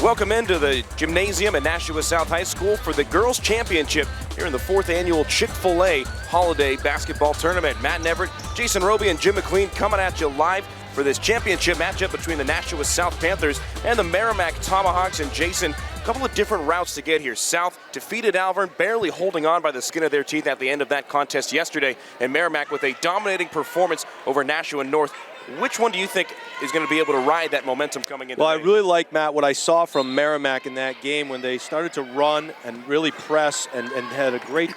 Welcome into the gymnasium at Nashua South High School for the Girls Championship here in the 4th annual Chic-fil-A Holiday Basketball Tournament. Matt and Everett, Jason Roby, and Jim McLean coming at you live for this championship matchup between the Nashua South Panthers and the Merrimack Tomahawks. And Jason, a couple of different routes to get here. South defeated Alvern, barely holding on by the skin of their teeth at the end of that contest yesterday, and Merrimack with a dominating performance over Nashua North. Which one do you think is going to be able to ride that momentum coming in? Well, I really like, Matt, what I saw from Merrimack in that game when they started to run and really press and had a great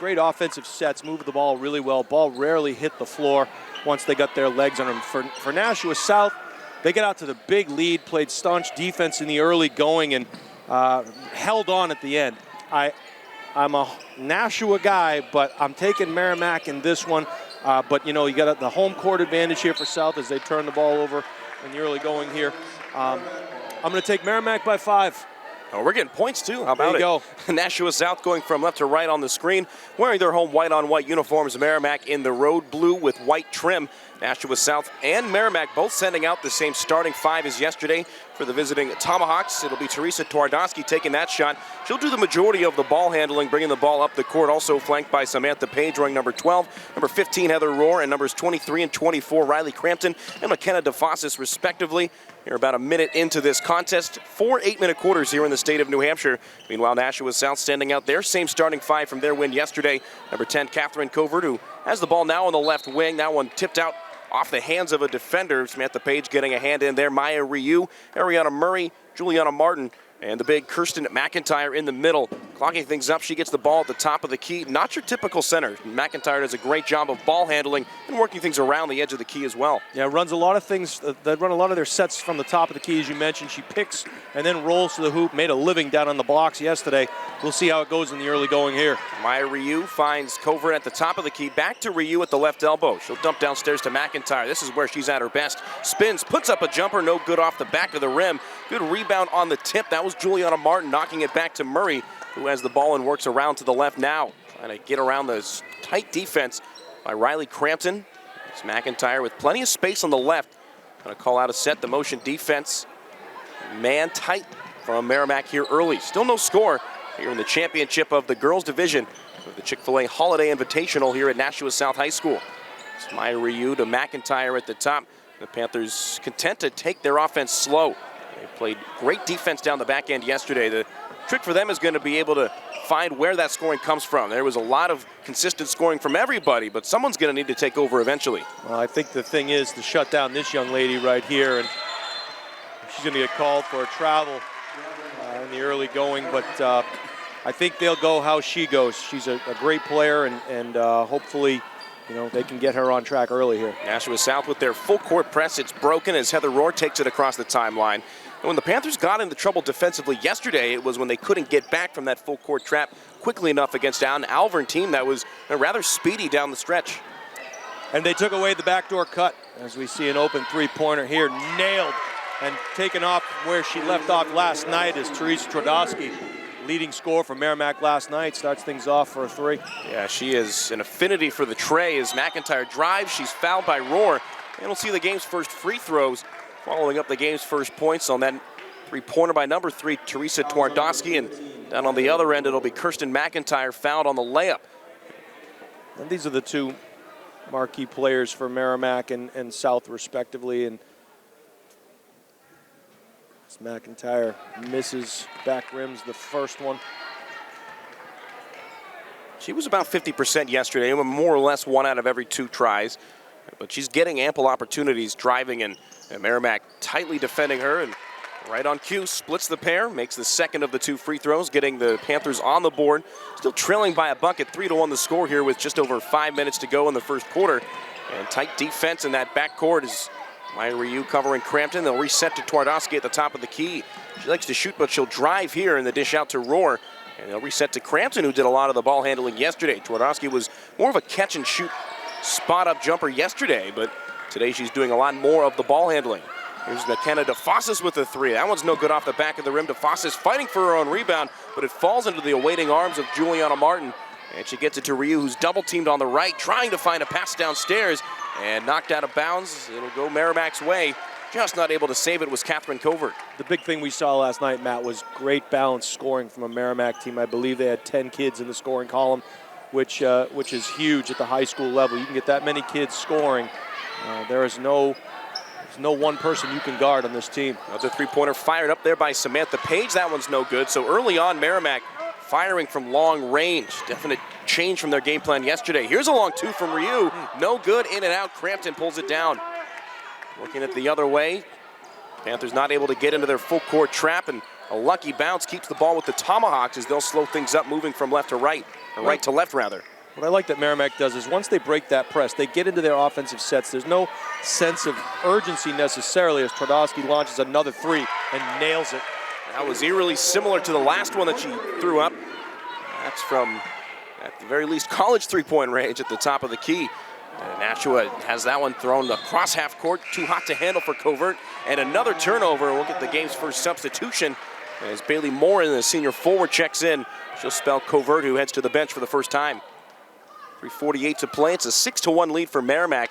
offensive sets, moved the ball really well. Ball rarely hit the floor once they got their legs on them. For Nashua South, they got out to the big lead, played staunch defense in the early going, and held on at the end. I'm a Nashua guy, but I'm taking Merrimack in this one. But, you know, you got the home court advantage here for South as they turn the ball over in the early going here. I'm going to take Merrimack by 5. Oh, we're getting points, too. How about there you go. Nashua South going from left to right on the screen, wearing their home white-on-white uniforms. Merrimack in the road blue with white trim. Nashua South and Merrimack both sending out the same starting 5 as yesterday for the visiting Tomahawks. It'll be Teresa Twardowski taking that shot. She'll do the majority of the ball handling, bringing the ball up the court, also flanked by Samantha Page, running number 12, number 15, Heather Rohr, and numbers 23 and 24, Riley Crampton and McKenna DeFossis, respectively. Here about a minute into this contest. 4 8-minute quarters here in the state of New Hampshire. Meanwhile, Nashua South standing out their same starting 5 from their win yesterday. Number 10, Catherine Covert, who has the ball now on the left wing. That one tipped out off the hands of a defender. Samantha Page getting a hand in there. Maya Ryu, Ariana Murray, Juliana Martin, and the big Kirsten McIntyre in the middle. Clocking things up, she gets the ball at the top of the key. Not your typical center. McIntyre does a great job of ball handling and working things around the edge of the key as well. Yeah, runs a lot of things. They run a lot of their sets from the top of the key, as you mentioned. She picks and then rolls to the hoop. Made a living down on the blocks yesterday. We'll see how it goes in the early going here. Maya Ryu finds Covert at the top of the key. Back to Ryu at the left elbow. She'll dump downstairs to McIntyre. This is where she's at her best. Spins, puts up a jumper, no good off the back of the rim. Good rebound on the tip. That was Juliana Martin knocking it back to Murray, who has the ball and works around to the left now. Trying to get around this tight defense by Riley Crampton. It's McIntyre with plenty of space on the left. Going to call out a set, the motion defense. Man tight from Merrimack here early. Still no score here in the championship of the girls division of the Chic-fil-A Holiday Invitational here at Nashua South High School. It's Maya Ryu to McIntyre at the top. The Panthers content to take their offense slow. They played great defense down the back end yesterday. The trick for them is going to be able to find where that scoring comes from. There was a lot of consistent scoring from everybody, but someone's going to need to take over eventually. Well, I think the thing is to shut down this young lady right here, and she's going to get called for a travel in the early going, but I think they'll go how she goes. She's a great player, and hopefully, you know, they can get her on track early here. Nashua South with their full court press. It's broken as Heather Rohr takes it across the timeline. And when the Panthers got into trouble defensively yesterday, it was when they couldn't get back from that full court trap quickly enough against an Alvern team that was rather speedy down the stretch. And they took away the backdoor cut, as we see an open three-pointer here, nailed and taken off where she left off last night is Teresa Twardowski. Leading scorer for Merrimack last night, starts things off for a 3. Yeah, she is an affinity for the tray as McIntyre drives. She's fouled by Rohr. And we'll see the game's first free throws following up the game's first points on that three-pointer by number 3, Teresa Twardowski. And down on the other end, it'll be Kirsten McIntyre fouled on the layup. And these are the two marquee players for Merrimack and South, respectively. And McIntyre misses back rims the first one. She was about 50% yesterday, more or less 1 out of every 2 tries. But she's getting ample opportunities driving, and Merrimack tightly defending her. And right on cue, splits the pair, makes the second of the 2 free throws, getting the Panthers on the board. Still trailing by a bucket, 3-1 the score here with just over 5 minutes to go in the first quarter. And tight defense in that backcourt is Maya Ryu covering Crampton. They'll reset to Twardowski at the top of the key. She likes to shoot, but she'll drive here in the dish out to Rohr. And they'll reset to Crampton, who did a lot of the ball handling yesterday. Twardowski was more of a catch-and-shoot spot-up jumper yesterday, but today she's doing a lot more of the ball handling. Here's McKenna DeFossis with a 3. That one's no good off the back of the rim. DeFossis fighting for her own rebound, but it falls into the awaiting arms of Juliana Martin. And she gets it to Ryu, who's double-teamed on the right, trying to find a pass downstairs, and knocked out of bounds. It'll go Merrimack's way. just not able to save it was Catherine Covert. The big thing we saw last night, Matt, was great balanced scoring from a Merrimack team. I believe they had 10 kids in the scoring column, which is huge at the high school level. You can get that many kids scoring. There's no one person you can guard on this team. Another three-pointer fired up there by Samantha Page. That one's no good. So early on, Merrimack firing from long range. Definite change from their game plan yesterday. Here's a long two from Ryu. No good, in and out. Crampton pulls it down. Looking at the other way. Panthers not able to get into their full court trap, and a lucky bounce keeps the ball with the Tomahawks as they'll slow things up, moving from left to right, or right to left rather. What I like that Merrimack does is once they break that press, they get into their offensive sets. There's no sense of urgency necessarily as Twardowski launches another three and nails it. That was eerily similar to the last one that she threw up. That's from, at the very least, college three-point range at the top of the key. Nashua has that one thrown across half court, too hot to handle for Covert, and another turnover. We'll get the game's first substitution as Bailey Moore, the senior forward, checks in. She'll spell Covert, who heads to the bench for the first time. 3:48 to play. It's a 6-1 lead for Merrimack.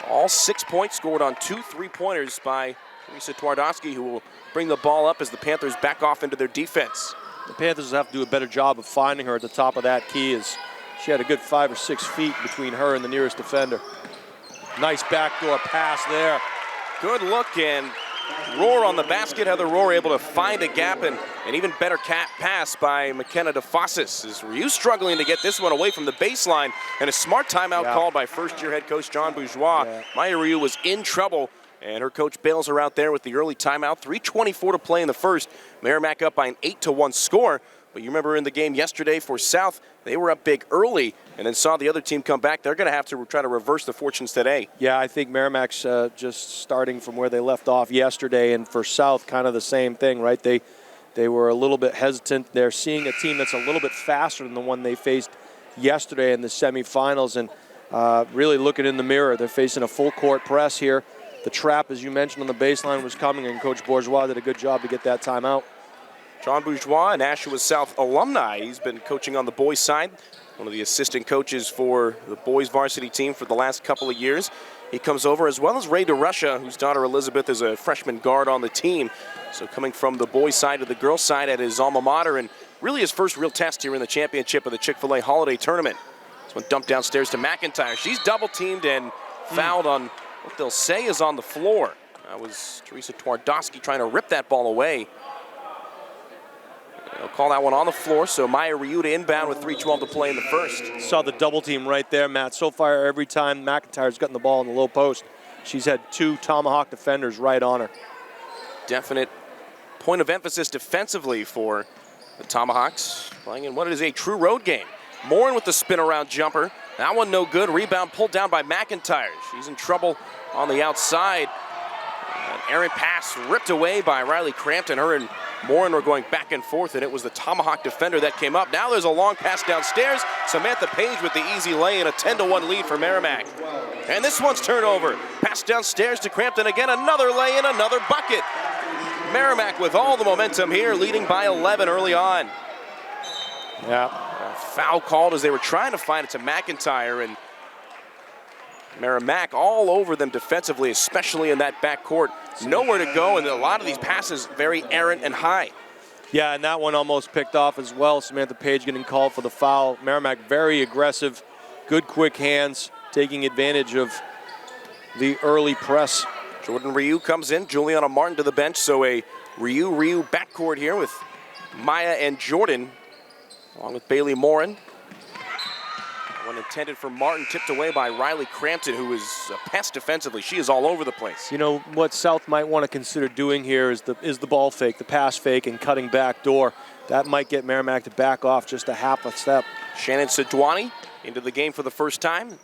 All 6 points scored on 2 3-pointers by Teresa Twardowski, who will bring the ball up as the Panthers back off into their defense. The Panthers will have to do a better job of finding her at the top of that key, as she had a good 5 or 6 feet between her and the nearest defender. Nice backdoor pass there. Good look, and Rohr on the basket. Heather Rohr able to find a gap, and an even better pass by McKenna DeFossis. Is Ryu struggling to get this one away from the baseline, and a smart timeout called by first-year head coach John Bourgeois. Maya Ryu was in trouble, and her coach bails her out there with the early timeout. 3:24 to play in the first. Merrimack up by an 8-1 score. But you remember in the game yesterday for South, they were up big early and then saw the other team come back. They're going to have to try to reverse the fortunes today. Yeah, I think Merrimack's just starting from where they left off yesterday, and for South, kind of the same thing, right? They were a little bit hesitant. They're seeing a team that's a little bit faster than the one they faced yesterday in the semifinals, and really looking in the mirror. They're facing a full court press here. The trap, as you mentioned, on the baseline was coming, and Coach Bourgeois did a good job to get that timeout. John Bourgeois, Nashua South alumni. He's been coaching on the boys' side, one of the assistant coaches for the boys' varsity team for the last couple of years. He comes over, as well as Ray DeRusha, whose daughter Elizabeth is a freshman guard on the team. So coming from the boys' side to the girls' side at his alma mater, and really his first real test here in the championship of the Chick-fil-A Holiday Tournament. This one dumped downstairs to McIntyre. She's double-teamed and fouled on what they'll say is on the floor. That was Teresa Twardowski trying to rip that ball away. They'll call that one on the floor, so Maya Ryu to inbound with 3:12 to play in the first. Saw the double team right there, Matt. So far, every time McIntyre's gotten the ball in the low post, she's had 2 Tomahawk defenders right on her. Definite point of emphasis defensively for the Tomahawks, playing in what is a true road game. Morin with the spin-around jumper. That one no good. Rebound pulled down by McIntyre. She's in trouble on the outside. An errant pass ripped away by Riley Crampton. Her and Morin were going back and forth, and it was the Tomahawk defender that came up. Now there's a long pass downstairs. Samantha Page with the easy lay and a 10-1 lead for Merrimack. And this one's turned over. Pass downstairs to Crampton again. Another lay and another bucket. Merrimack with all the momentum here, leading by 11 early on. Yeah. A foul called as they were trying to find it to McIntyre, and Merrimack all over them defensively, especially in that backcourt. Nowhere to go, and a lot of these passes very errant and high. Yeah, and that one almost picked off as well. Samantha Page getting called for the foul. Merrimack very aggressive, good quick hands, taking advantage of the early press. Jordan Ryu comes in, Juliana Martin to the bench, so a Ryu backcourt here with Maya and Jordan, along with Bailey Morin. One intended for Martin, tipped away by Riley Crampton, who is a pest defensively. She is all over the place. You know, what South might want to consider doing here is the ball fake, the pass fake, and cutting back door. That might get Merrimack to back off just a half a step. Shannon Sidwani into the game for the first time.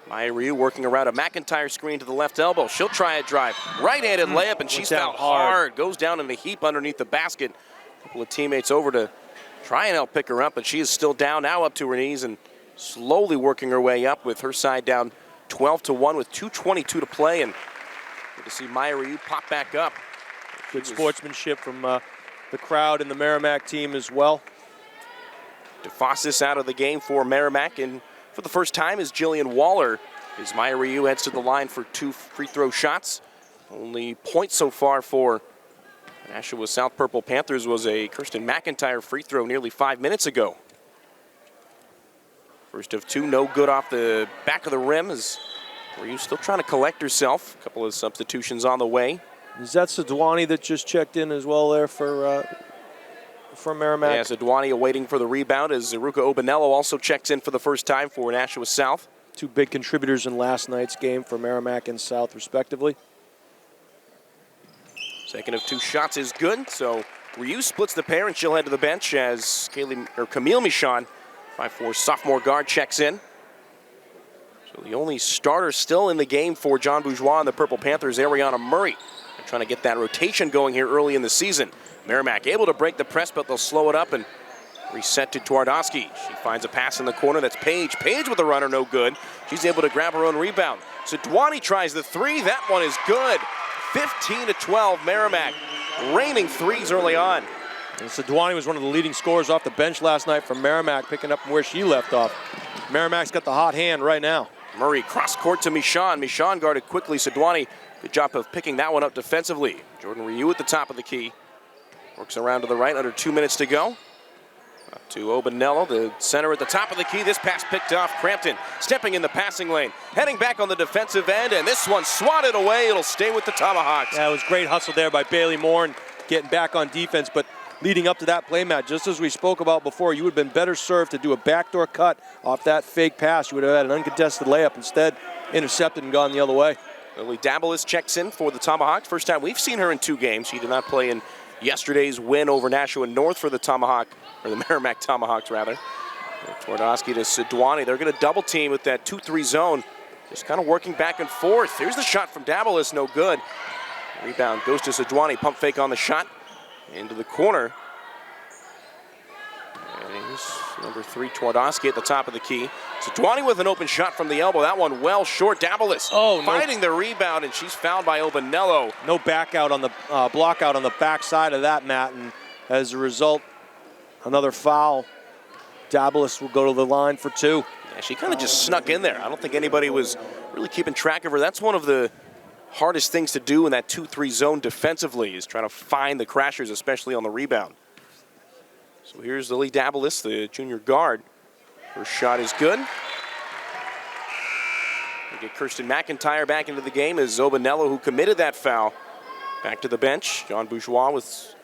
Maya Ryu working around a McIntyre screen to the left elbow. She'll try a drive. Right-handed layup, and she's fouled hard. Goes down in a heap underneath the basket. A couple of teammates over to try and help pick her up, but she is still down, now up to her knees, and slowly working her way up with her side down 12-1 with 2:22 to play, and good to see Maya Ryu pop back up. Good sportsmanship from the crowd and the Merrimack team as well. DeFossis out of the game for Merrimack, and for the first time is Jillian Waller as Maya Ryu heads to the line for 2 free throw shots. Only point so far for Nashua South Purple Panthers was a Kirsten McIntyre free throw nearly 5 minutes ago. First of two, no good off the back of the rim as Ryu still trying to collect herself. A couple of substitutions on the way. Is that Sadwani that just checked in as well there for Merrimack? Yeah, Sadwani waiting for the rebound as Zeruka Obanello also checks in for the first time for Nashua South. Two big contributors in last night's game for Merrimack and South, respectively. Second of two shots is good, so Ryu splits the pair and she'll head to the bench as Camille Michon, 5'4" sophomore guard, checks in. So the only starter still in the game for John Bourgeois and the Purple Panthers, Ariana Murray. They're trying to get that rotation going here early in the season. Merrimack able to break the press, but they'll slow it up and reset to Twardowski. She finds a pass in the corner. That's Paige. Paige with a runner, no good. She's able to grab her own rebound. So Dwani tries the three. That one is good. 15-12, Merrimack raining threes early on. And Sadwani was one of the leading scorers off the bench last night for Merrimack, picking up where she left off. Merrimack's got the hot hand right now. Murray cross court to Michon. Michon guarded quickly. Sadwani, good job of picking that one up defensively. Jordan Ryu at the top of the key. Works around to the right, under 2 minutes to go. Up to Obanello, the center at the top of the key. This pass picked off. Crampton stepping in the passing lane. Heading back on the defensive end, and this one swatted away. It'll stay with the Tomahawks. Yeah, it was great hustle there by Bailey Moore and getting back on defense, but leading up to that play, Matt, just as we spoke about before, you would have been better served to do a backdoor cut off that fake pass. You would have had an uncontested layup. Instead, intercepted and gone the other way. Lily Dabelis checks in for the Tomahawks. First time we've seen her in 2 games. She did not play in yesterday's win over Nashua North for the Tomahawk, or the Merrimack Tomahawks, rather. Twardowski to Sadwani. They're going to double team with that 2-3 zone. Just kind of working back and forth. Here's the shot from Dabelis, no good. Rebound goes to Sadwani. Pump fake on the shot. Into the corner. And here's number 3, Twardowski at the top of the key. Sadwani with an open shot from the elbow. That one well short. Dabelis finding the rebound, and she's fouled by Obanello. No back out on the block out on the back side of that, Matt, and as a result, another foul. Dabelis will go to the line for 2. Yeah, she kind of just snuck in there. I don't think anybody was really keeping track of her. That's one of the hardest things to do in that 2-3 zone defensively, is trying to find the crashers, especially on the rebound. So here's Lily Dabelis, the junior guard. Her shot is good. We get Kirsten McIntyre back into the game as Obanello, who committed that foul, back to the bench. John Bourgeois with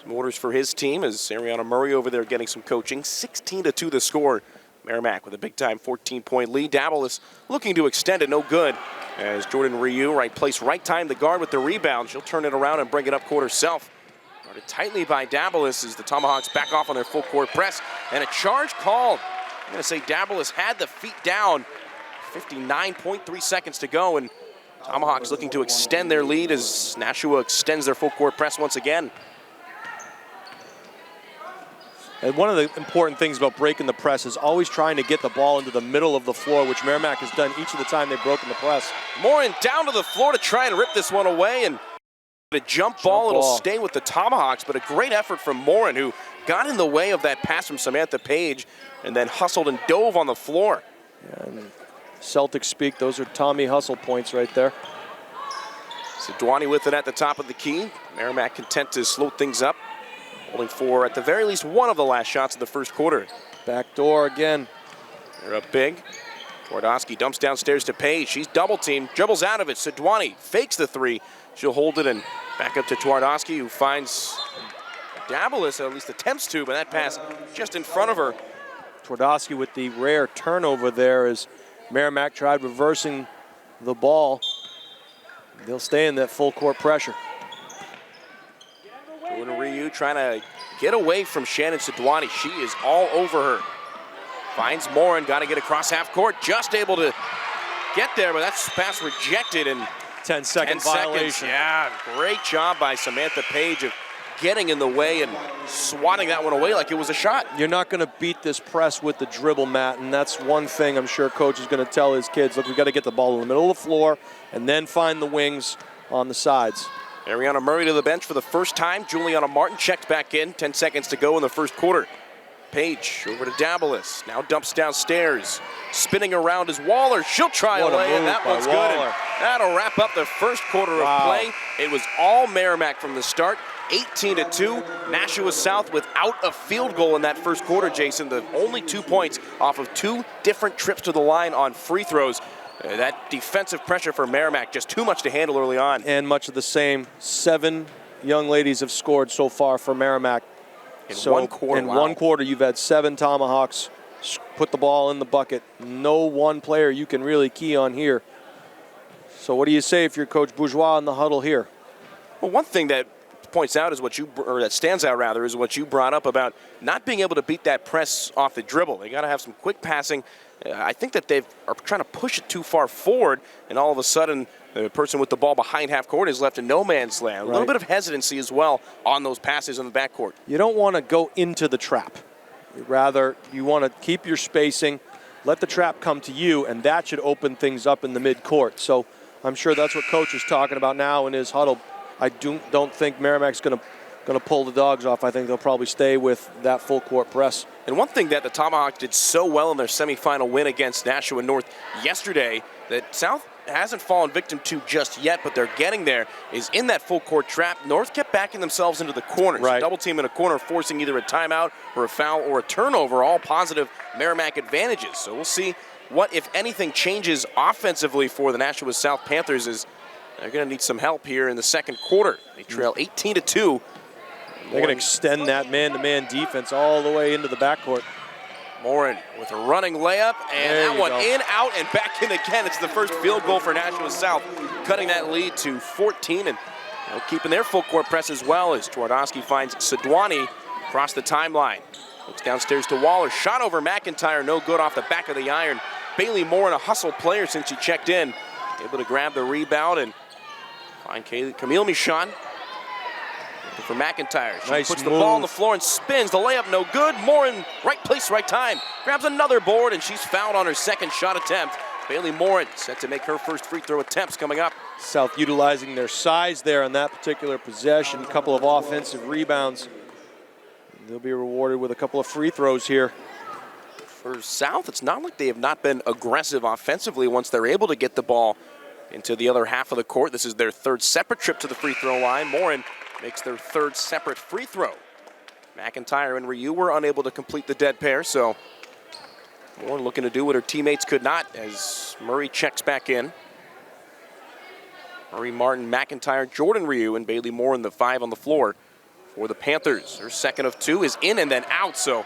some orders for his team as Ariana Murray over there getting some coaching. 16-2 the score. Merrimack with a big-time 14-point lead. Dabelis looking to extend it, no good. As Jordan Ryu, right place, right time, the guard with the rebound. She'll turn it around and bring it up court herself. Guarded tightly by Dabelis as the Tomahawks back off on their full court press. And a charge called. I'm going to say Dabelis had the feet down. 59.3 seconds to go, and Tomahawks looking to extend their lead as Nashua extends their full court press once again. And one of the important things about breaking the press is always trying to get the ball into the middle of the floor, which Merrimack has done each of the time they've broken the press. Morin down to the floor to try and rip this one away, and a jump ball. It'll stay with the Tomahawks, but a great effort from Morin, who got in the way of that pass from Samantha Page and then hustled and dove on the floor. Yeah, and Celtics speak, those are Tommy hustle points right there. Sadwani with it at the top of the key. Merrimack content to slow things up, holding for at the very least one of the last shots of the first quarter. Back door again. They're up big. Twardowski dumps downstairs to Page. She's double teamed, dribbles out of it. Sadwani fakes the 3. She'll hold it and back up to Twardowski, who finds Dabelis, at least attempts to, but that pass just in front of her. Twardowski with the rare turnover there as Merrimack tried reversing the ball. They'll stay in that full court pressure. Jordan Ryu trying to get away from Shannon Sadwani. She is all over her. Finds Morin, got to get across half court. Just able to get there, but that's pass rejected in 10-second violation. Yeah, great job by Samantha Page of getting in the way and swatting that one away like it was a shot. You're not going to beat this press with the dribble, Matt, and that's one thing I'm sure coach is going to tell his kids. Look, we got to get the ball in the middle of the floor and then find the wings on the sides. Ariana Murray to the bench for the first time. Juliana Martin checked back in. 10 seconds to go in the first quarter. Page over to Dabelis. Now dumps downstairs. Spinning around is Waller. She'll try What a a lay, and move that by one's good. And Waller. that'll wrap up the first quarter of play. It was all Merrimack from the start. 18-2. Nashua South without a field goal in that first quarter, Jason. The only 2 points off of 2 different trips to the line on free throws. That defensive pressure for Merrimack, just too much to handle early on. And much of the same. 7 young ladies have scored so far for Merrimack. In one quarter, In one quarter, you've had 7 tomahawks put the ball in the bucket. No one player you can really key on here. So what do you say if you're Coach Bourgeois in the huddle here? Well, one thing that points out is that stands out rather, is what you brought up about not being able to beat that press off the dribble. They got to have some quick passing. I think that they are trying to push it too far forward, and all of a sudden the person with the ball behind half court is left in no man's land. A little bit of hesitancy as well on those passes in the backcourt. You don't want to go into the trap. Rather, you want to keep your spacing, let the trap come to you, and that should open things up in the midcourt. So I'm sure that's what Coach is talking about now in his huddle. I don't think Merrimack's going to pull the dogs off. I think they'll probably stay with that full court press. And one thing that the Tomahawks did so well in their semifinal win against Nashua North yesterday that South hasn't fallen victim to just yet, but they're getting there, is in that full court trap. North kept backing themselves into the corners. Right. Double team in a corner, forcing either a timeout or a foul or a turnover, all positive Merrimack advantages. So we'll see what, if anything, changes offensively for the Nashua South Panthers, as they're going to need some help here in the second quarter. They trail 18-2. They're going to extend that man-to-man defense all the way into the backcourt. Morin with a running layup, and There that you one go. in, out, and back in again. It's the first field goal for Nashua South, cutting that lead to 14, and keeping their full court press as well, as Twardowski finds Sidwani across the timeline. Looks downstairs to Waller, shot over McIntyre, no good off the back of the iron. Bailey Morin, a hustle player since she checked in, able to grab the rebound and find Camille Michon. For McIntyre, she Nice puts the move. ball on the floor and spins. The layup no good. Morin, right place, right time. Grabs another board, and she's fouled on her second shot attempt. Bailey Morin set to make her first free throw attempts coming up. South utilizing their size there on that particular possession. A couple of offensive rebounds. They'll be rewarded with a couple of free throws here. For South, it's not like they have not been aggressive offensively once they're able to get the ball into the other half of the court. This is their third separate trip to the free throw line. Morin makes their third separate free throw. McIntyre and Ryu were unable to complete the dead pair, so Morin looking to do what her teammates could not as Murray checks back in. Murray, Martin, McIntyre, Jordan Ryu, and Bailey Morin, the 5 on the floor for the Panthers. Her second of 2 is in and then out, so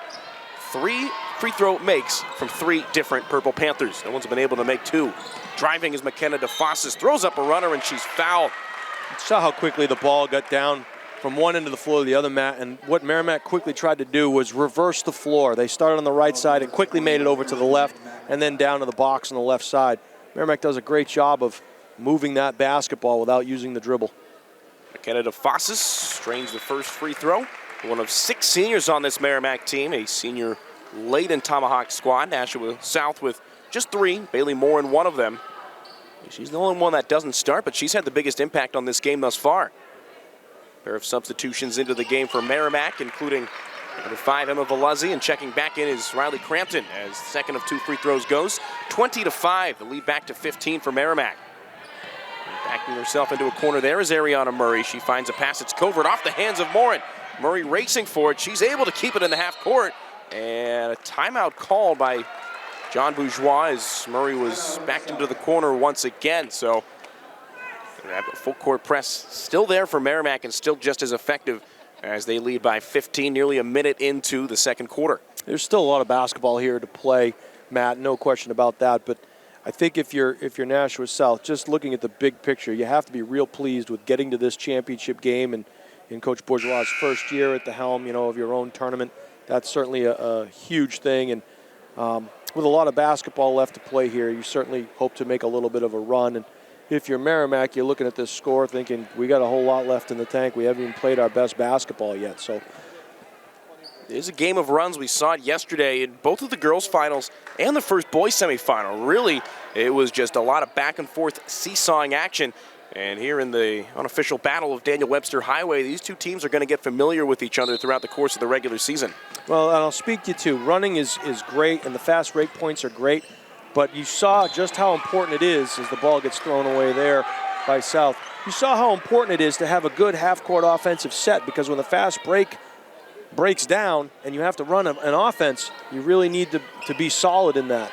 3 free throw makes from 3 different Purple Panthers. No one's been able to make 2. Driving is McKenna DeFossis, throws up a runner, and she's fouled. You saw how quickly the ball got down from one end of the floor to the other, Matt, and what Merrimack quickly tried to do was reverse the floor. They started on the right side and quickly made it over to the left and then down to the box on the left side. Merrimack does a great job of moving that basketball without using the dribble. McKenna DeFossis strains the first free throw. One of 6 seniors on this Merrimack team, a senior late in Tomahawk squad. Nashua South with just 3, Bailey Morin one of them. She's the only one that doesn't start, but she's had the biggest impact on this game thus far. Pair of substitutions into the game for Merrimack, including number 5, Emma Veluzzi, and checking back in is Riley Crampton as second of 2 free throws goes. 20-5, the lead back to 15 for Merrimack. Backing herself into a corner there is Ariana Murray. She finds a pass. It's covert off the hands of Morin. Murray racing for it. She's able to keep it in the half court. And a timeout called by John Bourgeois as Murray was backed into the corner once again. So that full court press still there for Merrimack and still just as effective as they lead by 15, nearly a minute into the second quarter. There's still a lot of basketball here to play, Matt, no question about that. But I think if you're Nashua South, just looking at the big picture, you have to be real pleased with getting to this championship game and in Coach Bourgeois' first year at the helm, of your own tournament. That's certainly a huge thing. And with a lot of basketball left to play here, you certainly hope to make a little bit of a run. And if you're Merrimack, you're looking at this score thinking, we got a whole lot left in the tank. We haven't even played our best basketball yet. So There's a game of runs. We saw it yesterday in both of the girls' finals and the first boys' semifinal. Really, it was just a lot of back and forth seesawing action. And here in the unofficial battle of Daniel Webster Highway, these two teams are going to get familiar with each other throughout the course of the regular season. Well, and I'll speak to you too. Running is great, and the fast break points are great, but you saw just how important it is as the ball gets thrown away there by South. You saw how important it is to have a good half-court offensive set, because when the fast break breaks down and you have to run an offense, you really need to be solid in that.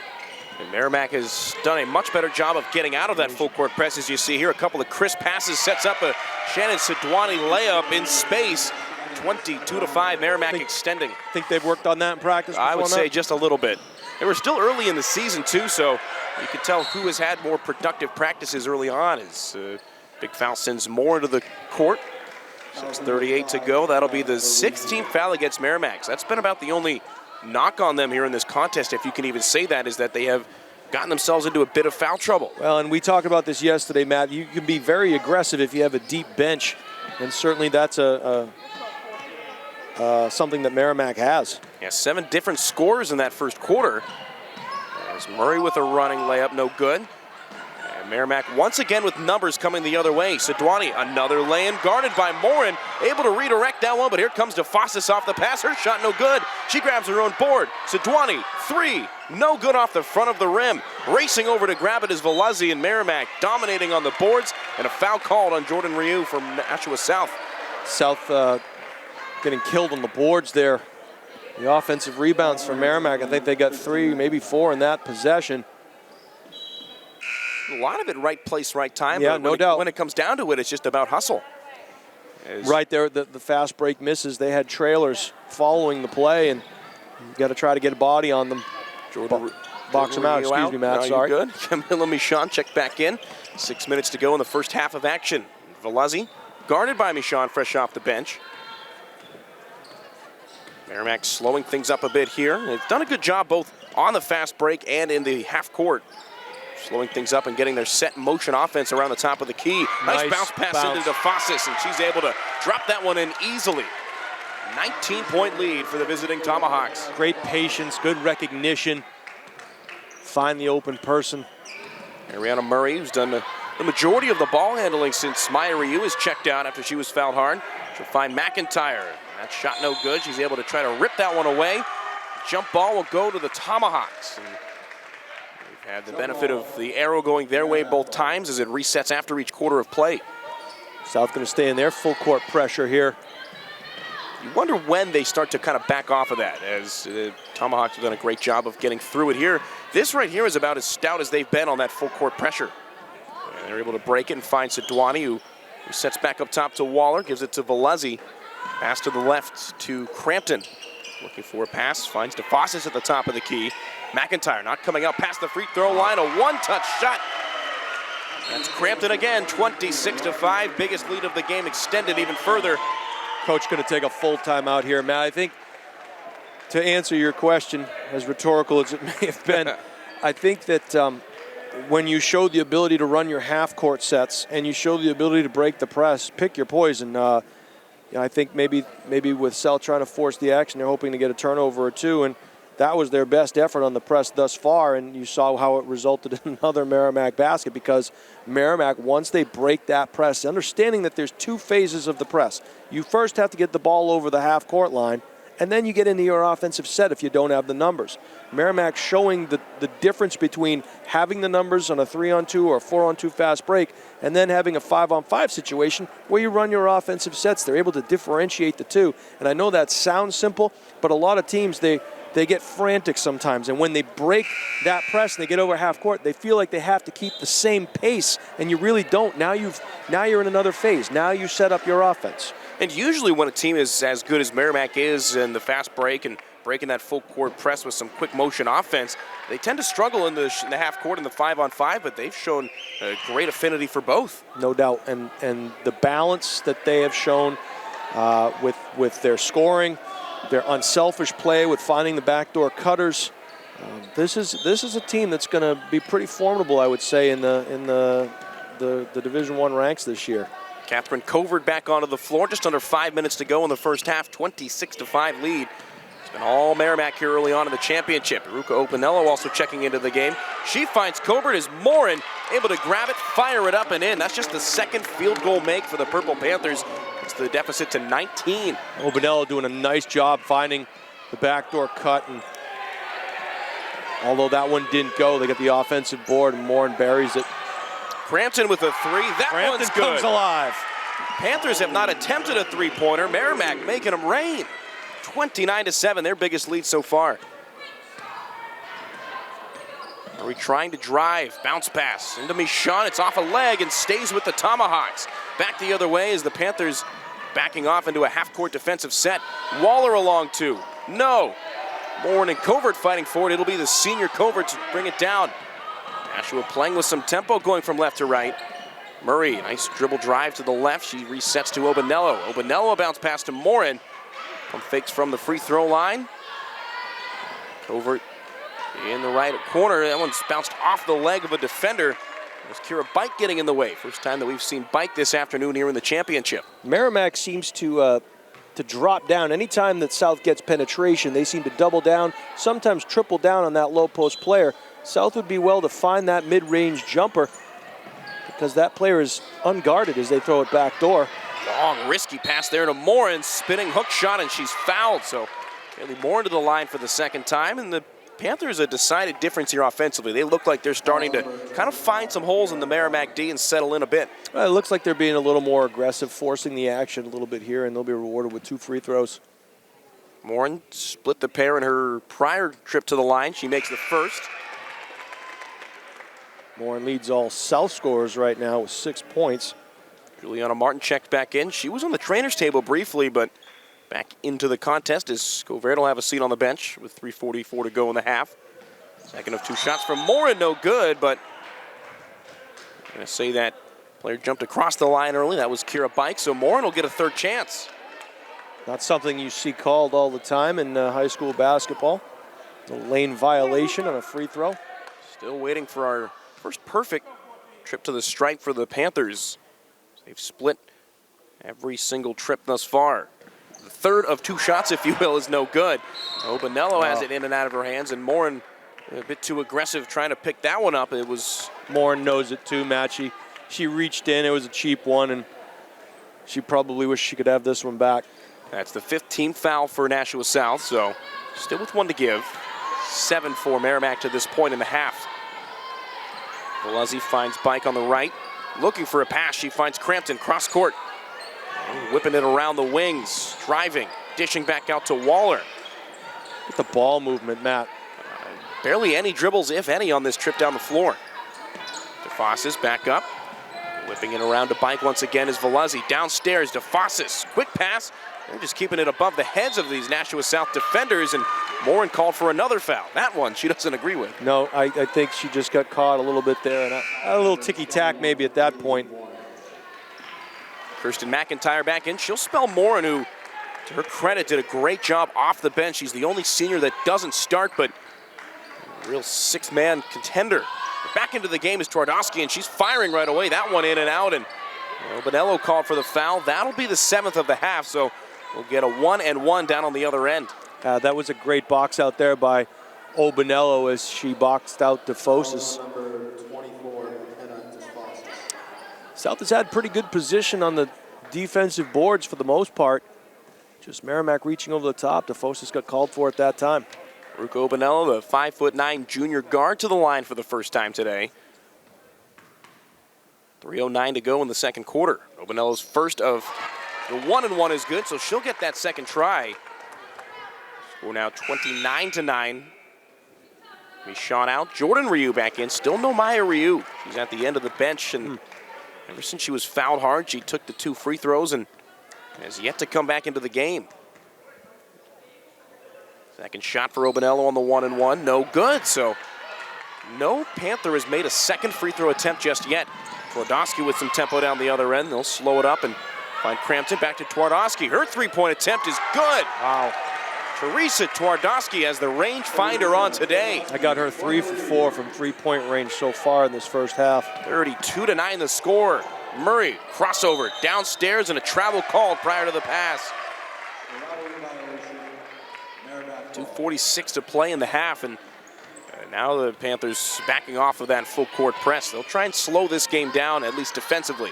And Merrimack has done a much better job of getting out of that full court press, as you see here. A couple of crisp passes, sets up a Shannon Sidwani layup in space. 22-5, Merrimack extending. Think they've worked on that in practice before? I would say just a little bit. They were still early in the season too, so you can tell who has had more productive practices early on. As big foul sends more into the court. 6:38 to go. That'll be the 16th foul against Merrimack. So that's been about the only knock on them here in this contest, if you can even say that, is that they have gotten themselves into a bit of foul trouble. Well, and we talked about this yesterday, Matt. You can be very aggressive if you have a deep bench, and certainly that's something that Merrimack has. Yeah, 7 different scores in that first quarter. As Murray with a running layup, no good. And Merrimack once again with numbers coming the other way. Sidwani, another lay-in, guarded by Morin, able to redirect that one, but here comes DeFossis off the pass. Her shot no good. She grabs her own board. Sidwani, 3, no good off the front of the rim. Racing over to grab it is Velazzi, and Merrimack dominating on the boards, and a foul called on Jordan Ryu from Nashua South. South getting killed on the boards there. The offensive rebounds for Merrimack, I think they got 3, maybe 4 in that possession. A lot of it right place, right time. Yeah, but no doubt. When it comes down to it, it's just about hustle. Right there, the fast break misses. They had trailers following the play, and you got to try to get a body on them. Box them out. Excuse me, Matt. No, sorry. Good. Camilla Michon checked back in. 6 minutes to go in the first half of action. Velazzi guarded by Michon, fresh off the bench. Merrimack slowing things up a bit here. They've done a good job both on the fast break and in the half court. Slowing things up and getting their set motion offense around the top of the key. Nice bounce pass into DeFossis, and she's able to drop that one in easily. 19-point lead for the visiting Tomahawks. Great patience, good recognition. Find the open person. Ariana Murray, who's done the majority of the ball handling since Maya Ryu has checked out after she was fouled hard. She'll find McIntyre. That shot no good. She's able to try to rip that one away. Jump ball will go to the Tomahawks. And they've had the benefit of the arrow going their way both times as it resets after each quarter of play. South going to stay in their full court pressure here. You wonder when they start to kind of back off of that, as the Tomahawks have done a great job of getting through it here. This right here is about as stout as they've been on that full court pressure. And they're able to break it and find Sidwani, who sets back up top to Waller, gives it to Velazzi. Pass to the left to Crampton. Looking for a pass, finds DeFossis at the top of the key. McIntyre not coming up past the free throw line, a one-touch shot. That's Crampton again, 26-5, biggest lead of the game extended even further. Coach going to take a full timeout here, Matt. I think to answer your question, as rhetorical as it may have been, I think that when you show the ability to run your half-court sets and you show the ability to break the press, pick your poison. I think maybe with South trying to force the action, they're hoping to get a turnover or two, and that was their best effort on the press thus far, and you saw how it resulted in another Merrimack basket, because Merrimack, once they break that press, understanding that there's 2 phases of the press. You first have to get the ball over the half-court line, and then you get into your offensive set if you don't have the numbers. Merrimack showing the difference between having the numbers on a 3-on-2 or a 4-on-2 fast break and then having a 5-on-5 situation where you run your offensive sets. They're able to differentiate the two. And I know that sounds simple, but a lot of teams, they get frantic sometimes. And when they break that press and they get over half court, they feel like they have to keep the same pace, and you really don't. Now you're in another phase. Now you set up your offense. And usually when a team is as good as Merrimack is in the fast break and breaking that full court press with some quick motion offense, they tend to struggle in the half court in the 5-on-5, but they've shown a great affinity for both. No doubt, and the balance that they have shown with their scoring, their unselfish play with finding the backdoor cutters. This is a team that's going to be pretty formidable, I would say, in the Division I ranks this year. Catherine Covert back onto the floor. Just under 5 minutes to go in the first half. 26-5 lead. It's been all Merrimack here early on in the championship. Ruka Opinello also checking into the game. She finds Covert as Morin able to grab it, fire it up and in. That's just the second field goal make for the Purple Panthers. It's the deficit to 19. Opinello doing a nice job finding the backdoor cut, and although that one didn't go, they get the offensive board and Morin buries it. Crampton with a three. That Crampton one's good. comes alive. Panthers have not attempted a three-pointer. Merrimack making them rain. 29-7, their biggest lead so far. Murray trying to drive, bounce pass into Michon. It's off a leg and stays with the Tomahawks. Back the other way as the Panthers backing off into a half-court defensive set. Waller along two. No. Morin and Covert fighting for it. It'll be the senior Covert to bring it down. Nashua playing with some tempo, going from left to right. Murray, nice dribble drive to the left. She resets to Opinello. Opinello, a bounce pass to Morin. Pump fakes from the free throw line. Covert in the right corner. That one's bounced off the leg of a defender. There's Kira Bike getting in the way. First time that we've seen Bike this afternoon here in the championship. Merrimack seems to drop down. Anytime that South gets penetration, they seem to double down, sometimes triple down on that low post player. South would be well to find that mid-range jumper because that player is unguarded as they throw it back door. Long, risky pass there to Morin, spinning hook shot, and she's fouled. So Kaylee Morin to the line for the second time, and the Panthers a decided difference here offensively. They look like they're starting to kind of find some holes in the Merrimack D and settle in a bit. Well, it looks like they're being a little more aggressive, forcing the action a little bit here, and they'll be rewarded with 2 free throws. Morin split the pair in her prior trip to the line. She makes the first. Morin leads all South scorers right now with 6 points. Juliana Martin checked back in. She was on the trainer's table briefly, but back into the contest as Scovert will have a seat on the bench with 3:44 to go in the half. Second of 2 shots from Morin, no good, but I'm going to say that player jumped across the line early. That was Kira Bike, so Morin will get a third chance. Not something you see called all the time in high school basketball. A lane violation on a free throw. Still waiting for our first perfect trip to the stripe for the Panthers. They've split every single trip thus far. The third of 2 shots, if you will, is no good. Opinello has it in and out of her hands, and Morin a bit too aggressive trying to pick that one up. It was... Morin knows it too, Matt. She reached in. It was a cheap one, and she probably wished she could have this one back. That's the 15th foul for Nashua South, so still with 1 to give. 7 for Merrimack to this point in the half. Veluzzi finds Bike on the right. Looking for a pass, she finds Crampton cross court. Whipping it around the wings, driving, dishing back out to Waller. Get the ball movement, Matt. Barely any dribbles, if any, on this trip down the floor. DeFossis back up. Whipping it around to Bike once again is Veluzzi. Downstairs, DeFossis, quick pass. They're just keeping it above the heads of these Nashua South defenders, and Morin called for another foul. That one she doesn't agree with. No, I think she just got caught a little bit there, and a little ticky-tack maybe at that point. Kirsten McIntyre back in. She'll spell Morin, who, to her credit, did a great job off the bench. She's the only senior that doesn't start, but a real 6-man contender. Back into the game is Twardowski, and she's firing right away. That one in and out, and Opinello called for the foul. That'll be the 7th of the half, so we'll get a 1-and-1 down on the other end. That was a great box out there by Opinello as she boxed out DeFossis. South has had pretty good position on the defensive boards for the most part. Just Merrimack reaching over the top. DeFossis got called for at that time. Ruka Opinello, the 5'9" junior guard, to the line for the first time today. 3:09 to go in the second quarter. Opinello's first of the 1-and-1 is good, so she'll get that second try. Score now 29-9. Michon out. Jordan Ryu back in. Still no Maya Ryu. She's at the end of the bench, and ever since she was fouled hard, she took the 2 free throws and has yet to come back into the game. Second shot for Opinello on the 1-and-1. No good, so no Panther has made a second free throw attempt just yet. Twardowski with some tempo down the other end. They'll slow it up and find Crampton. Back to Twardowski. Her 3-point attempt is good. Wow. Teresa Twardowski has the range finder on today. I got her 3 for 4 from 3-point range so far in this first half. 32-9 the score. Murray, crossover, downstairs, and a travel called prior to the pass. 2:46 to play in the half, and now the Panthers backing off of that full court press. They'll try and slow this game down, at least defensively.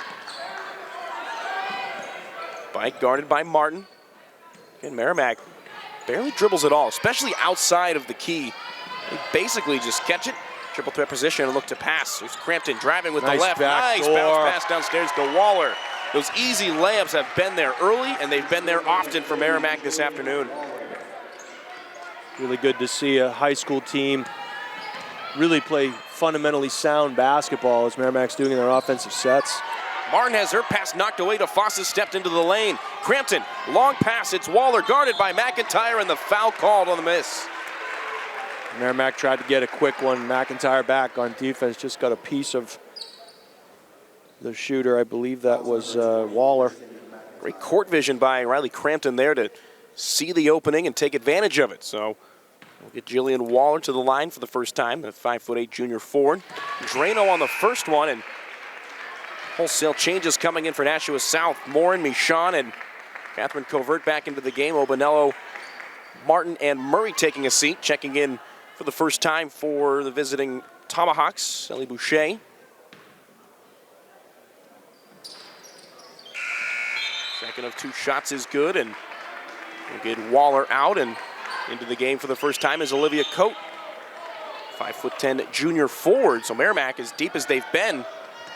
Bike guarded by Martin. And Merrimack barely dribbles at all, especially outside of the key. They basically just catch it, triple threat position, and look to pass. There's Crampton driving with the left. Nice bounce pass downstairs to Waller. Those easy layups have been there early, and they've been there often for Merrimack this afternoon. Really good to see a high school team really play fundamentally sound basketball as Merrimack's doing in their offensive sets. Martin has her pass knocked away. DeFosse stepped into the lane. Crampton, long pass. It's Waller guarded by McIntyre, and the foul called on the miss. Merrimack tried to get a quick one. McIntyre back on defense, just got a piece of the shooter. I believe that was Waller. Great court vision by Riley Crampton there to see the opening and take advantage of it. So we'll get Jillian Waller to the line for the first time, the 5'8" junior forward. Drano on the first one, and wholesale changes coming in for Nashua South. Morin, Michon, and Catherine Covert back into the game. Obanello, Martin, and Murray taking a seat, checking in for the first time for the visiting Tomahawks, Ellie Boucher. Second of two shots is good, and we'll get Waller out, and into the game for the first time is Olivia Coate, 5'10" junior forward. So Merrimack, as deep as they've been,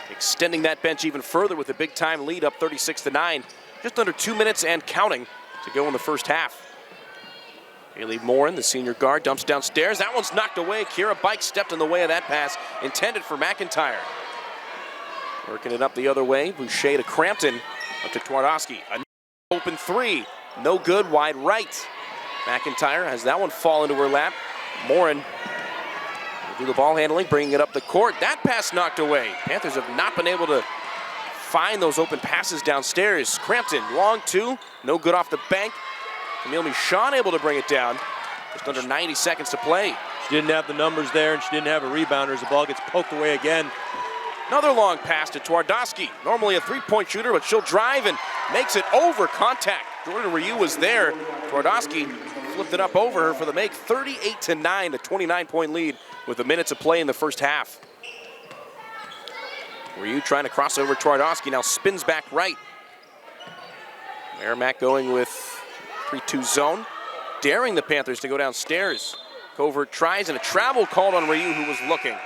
extending that bench even further with a big-time lead up 36-9. Just under 2 minutes and counting to go in the first half. Haley Morin, the senior guard, dumps downstairs. That one's knocked away. Kira Bike stepped in the way of that pass, intended for McIntyre. Working it up the other way. Boucher to Crampton, up to Twardowski. An open three, no good, wide right. McIntyre has that one fall into her lap. Morin will do the ball handling, bringing it up the court. That pass knocked away. Panthers have not been able to find those open passes downstairs. Crampton, long two, no good off the bank. Camille Michon able to bring it down. Just under 90 seconds to play. She didn't have the numbers there, and she didn't have a rebounder as the ball gets poked away again. Another long pass to Twardowski. Normally a three-point shooter, but she'll drive and makes it over contact. Jordan Ryu was there. Twardowski flipped it up over her for the make. 38-9, a 29-point lead with a minute to play in the first half. Ryu trying to cross over Twardowski, now spins back right. Merrimack going with 3-2 zone, daring the Panthers to go downstairs. Covert tries, and a travel called on Ryu, who was looking.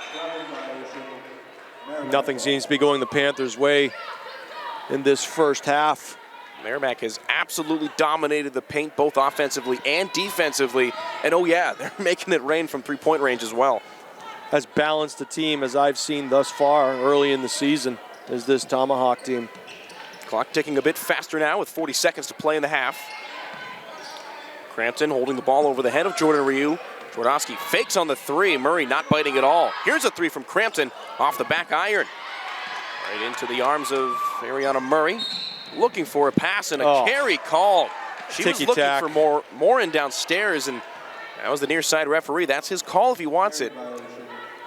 Nothing seems to be going the Panthers' way in this first half. Merrimack has absolutely dominated the paint, both offensively and defensively. And oh yeah, they're making it rain from three-point range as well. As balanced a team as I've seen thus far early in the season is this Tomahawk team. Clock ticking a bit faster now with 40 seconds to play in the half. Crampton holding the ball over the head of Jordan Ryu. Twardowski fakes on the three. Murray not biting at all. Here's a three from Crampton off the back iron. Right into the arms of Ariana Murray. Looking for a pass and a carry call. She was looking for Morin downstairs, and that was the near side referee. That's his call if he wants it.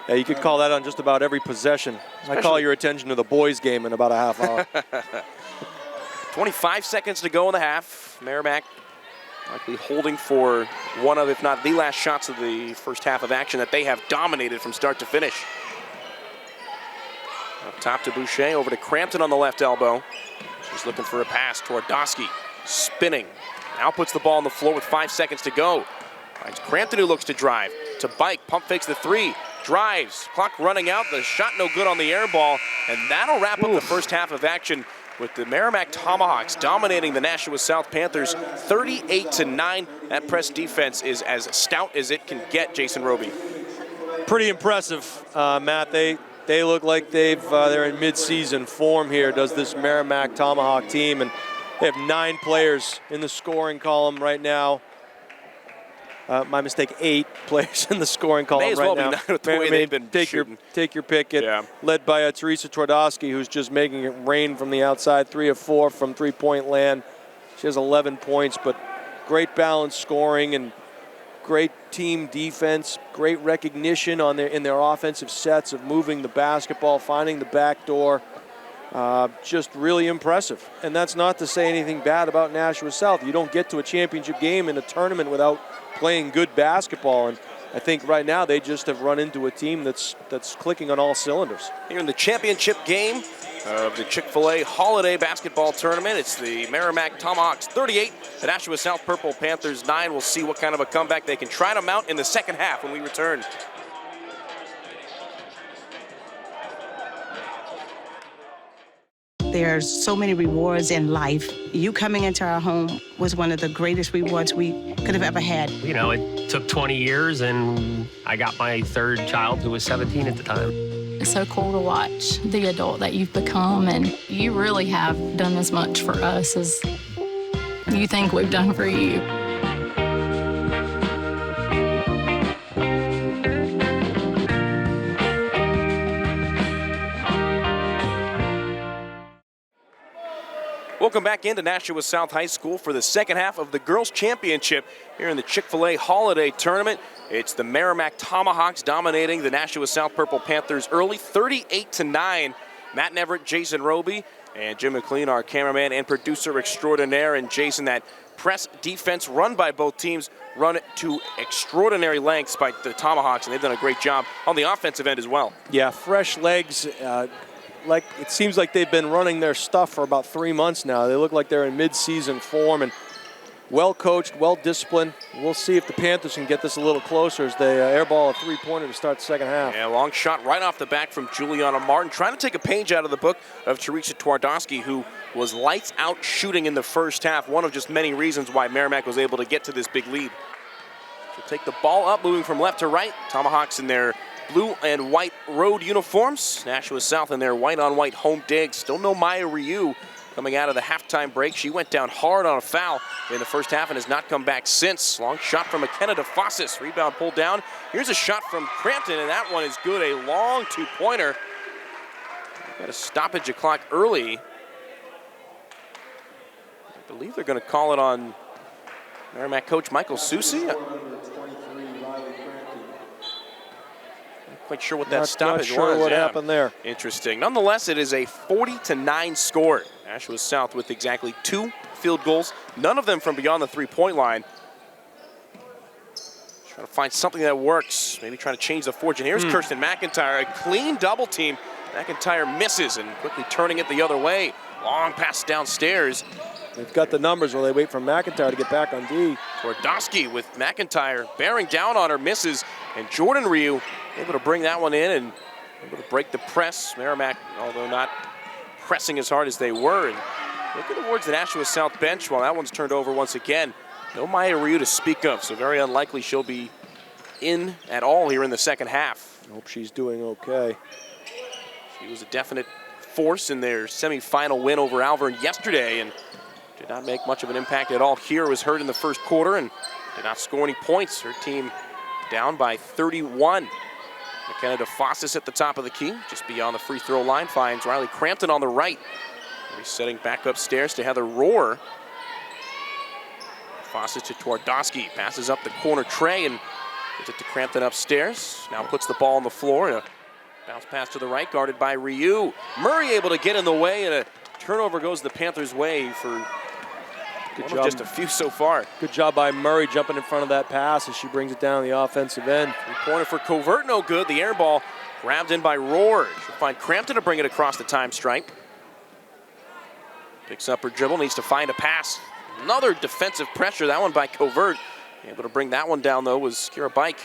Yeah, you could call that on just about every possession. I call your attention to the boys' game in about a half hour. 25 seconds to go in the half. Merrimack likely holding for one of, if not the last shots of the first half of action that they have dominated from start to finish. Up top to Boucher, over to Crampton on the left elbow. She's looking for a pass. Twardowski spinning. Now puts the ball on the floor with 5 seconds to go. Finds Crampton, who looks to drive. To Bike, pump fakes the three. Drives, clock running out. The shot no good on the air ball. And that'll wrap up the first half of action with the Merrimack Tomahawks dominating the Nashua South Panthers 38-9. That press defense is as stout as it can get, Jason Roby. Pretty impressive, Matt. They look like they're in mid-season form here, does this Merrimack Tomahawk team, and they have 9 players in the scoring column right now. My mistake, 8 players in the scoring column right now. With the way they've been shooting. Take your pick. Led by Teresa Twardowski, who's just making it rain from the outside, 3 of 4 from three-point land. She has 11 points, but great balanced scoring and great team defense, great recognition in their offensive sets of moving the basketball, finding the back door. just really impressive. And that's not to say anything bad about Nashua South. You don't get to a championship game in a tournament without playing good basketball. And I think right now they just have run into a team that's clicking on all cylinders. Here in the championship game of the Chic-fil-A Holiday Basketball Tournament, it's the Merrimack Tomahawks 38, the Nashua South Purple Panthers 9. We'll see what kind of a comeback they can try to mount in the second half when we return. There's so many rewards in life. You coming into our home was one of the greatest rewards we could have ever had. You know, it took 20 years, and I got my third child, who was 17 at the time. It's so cool to watch the adult that you've become, and you really have done as much for us as you think we've done for you. Welcome back into Nashua South High School for the second half of the Girls Championship here in the Chic-fil-A Holiday Tournament. It's the Merrimack Tomahawks dominating the Nashua South Purple Panthers early, 38-9. Matt Neverett, Jason Roby, and Jim McLean, our cameraman and producer extraordinaire. And Jason, that press defense run by both teams run to extraordinary lengths by the Tomahawks, and they've done a great job on the offensive end as well. Yeah, fresh legs. Like it seems like they've been running their stuff for about 3 months now. They look like they're in mid-season form and well coached, well disciplined. We'll see if the Panthers can get this a little closer as they airball a three-pointer to start the second half. Yeah, long shot right off the back from Juliana Martin, trying to take a page out of the book of Teresa Twardowski, who was lights out shooting in the first half. One of just many reasons why Merrimack was able to get to this big lead. She'll take the ball up, moving from left to right. Tomahawks in their blue and white road uniforms. Nashua South in their white-on-white home digs. Still no Maya Ryu coming out of the halftime break. She went down hard on a foul in the first half and has not come back since. Long shot from McKenna DeFossis. Rebound pulled down. Here's a shot from Crampton, and that one is good. A long two-pointer. Got a stoppage of clock early. I believe they're going to call it on Merrimack coach Michael Susi. Quite sure what that stoppage was. Not sure what happened there. Interesting. Nonetheless, it is a 40-9 score. Nashua South with exactly 2 field goals, none of them from beyond the three-point line. Trying to find something that works. Maybe trying to change the fortune. Here's Kirsten McIntyre, a clean double team. McIntyre misses and quickly turning it the other way. Long pass downstairs. They've got the numbers while they wait for McIntyre to get back on D. Twardowski with McIntyre bearing down on her, misses, and Jordan Ryu able to bring that one in and able to break the press. Merrimack, although not pressing as hard as they were. And looking towards the Nashua South bench while that one's turned over once again. No Maya Ryu to speak of, so very unlikely she'll be in at all here in the second half. I hope she's doing okay. She was a definite force in their semifinal win over Alvern yesterday and did not make much of an impact at all here. Was hurt in the first quarter and did not score any points. Her team down by 31. McKenna DeFossis at the top of the key, just beyond the free throw line, finds Riley Crampton on the right. Resetting back upstairs to Heather Rohr. DeFossis to Twardowski, passes up the corner tray and gets it to Crampton upstairs. Now puts the ball on the floor. A bounce pass to the right, guarded by Ryu. Murray able to get in the way, and a turnover goes the Panthers' way for just a few so far. Good job by Murray jumping in front of that pass as she brings it down the offensive end. Three-pointer for Covert, no good. The air ball grabbed in by Rohr. She'll find Crampton to bring it across the time stripe. Picks up her dribble, needs to find a pass. Another defensive pressure, that one by Covert. Able to bring that one down, though, was Kira Bike.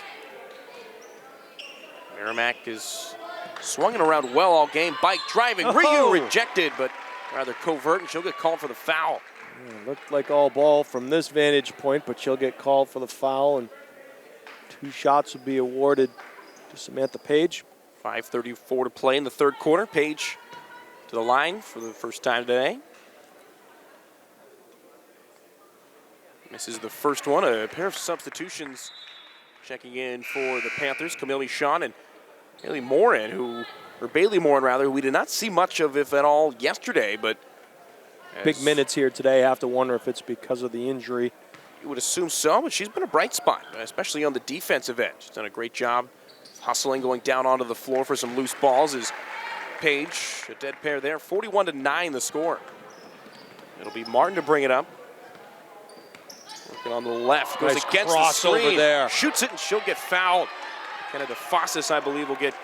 Merrimack is swinging around well all game. Bike driving, Ryu rejected, but rather Covert, and she'll get called for the foul. Yeah, looked like all ball from this vantage point, but she'll get called for the foul, and 2 shots will be awarded to Samantha Page. 5:34 to play in the third quarter. Page to the line for the first time today. Misses the first one. A pair of substitutions checking in for the Panthers. Camille Sean and Bailey Moran, who we did not see much of, if at all, yesterday, but big minutes here today. I have to wonder if it's because of the injury. You would assume so, but she's been a bright spot, especially on the defensive end. She's done a great job hustling, going down onto the floor for some loose balls as Page. A dead pair there. 41-9 the score. It'll be Martin to bring it up. Working on the left. Goes Nice against the crossover screen. there. Shoots it and she'll get fouled. Kennedy DeFossis, I believe, will get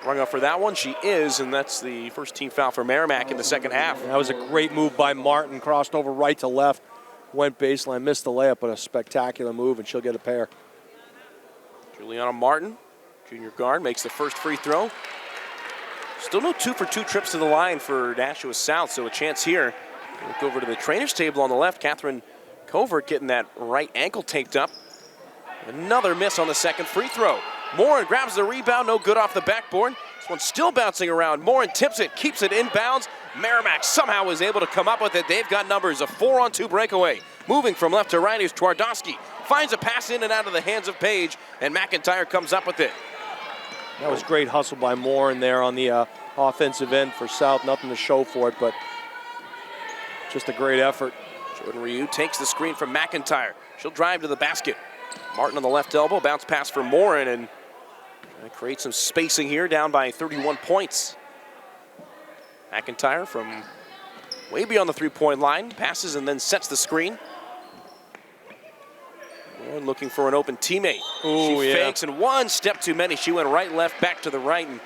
rung up for that one. She is, and that's the first team foul for Merrimack in the second half. That was a great move by Martin. Crossed over right to left. Went baseline, missed the layup, but a spectacular move, and she'll get a pair. Juliana Martin, junior guard, makes the first free throw. Still no 2-for-2 trips to the line for Nashua South, so a chance here. Look over to the trainer's table on the left. Catherine Covert getting that right ankle taped up. Another miss on the second free throw. Morin grabs the rebound, no good off the backboard. This one's still bouncing around. Morin tips it, keeps it inbounds. Merrimack somehow was able to come up with it. They've got numbers, a 4-on-2 breakaway. Moving from left to right is Twardowski. Finds a pass in and out of the hands of Page, and McIntyre comes up with it. That was great hustle by Morin there on the offensive end for South. Nothing to show for it, but just a great effort. Jordan Ryu takes the screen from McIntyre. She'll drive to the basket. Martin on the left elbow, bounce pass for Morin, and create some spacing here, down by 31 points. McIntyre from way beyond the three-point line, passes and then sets the screen. Morin looking for an open teammate. Ooh, she fakes, and one step too many. She went right, left, back to the right, and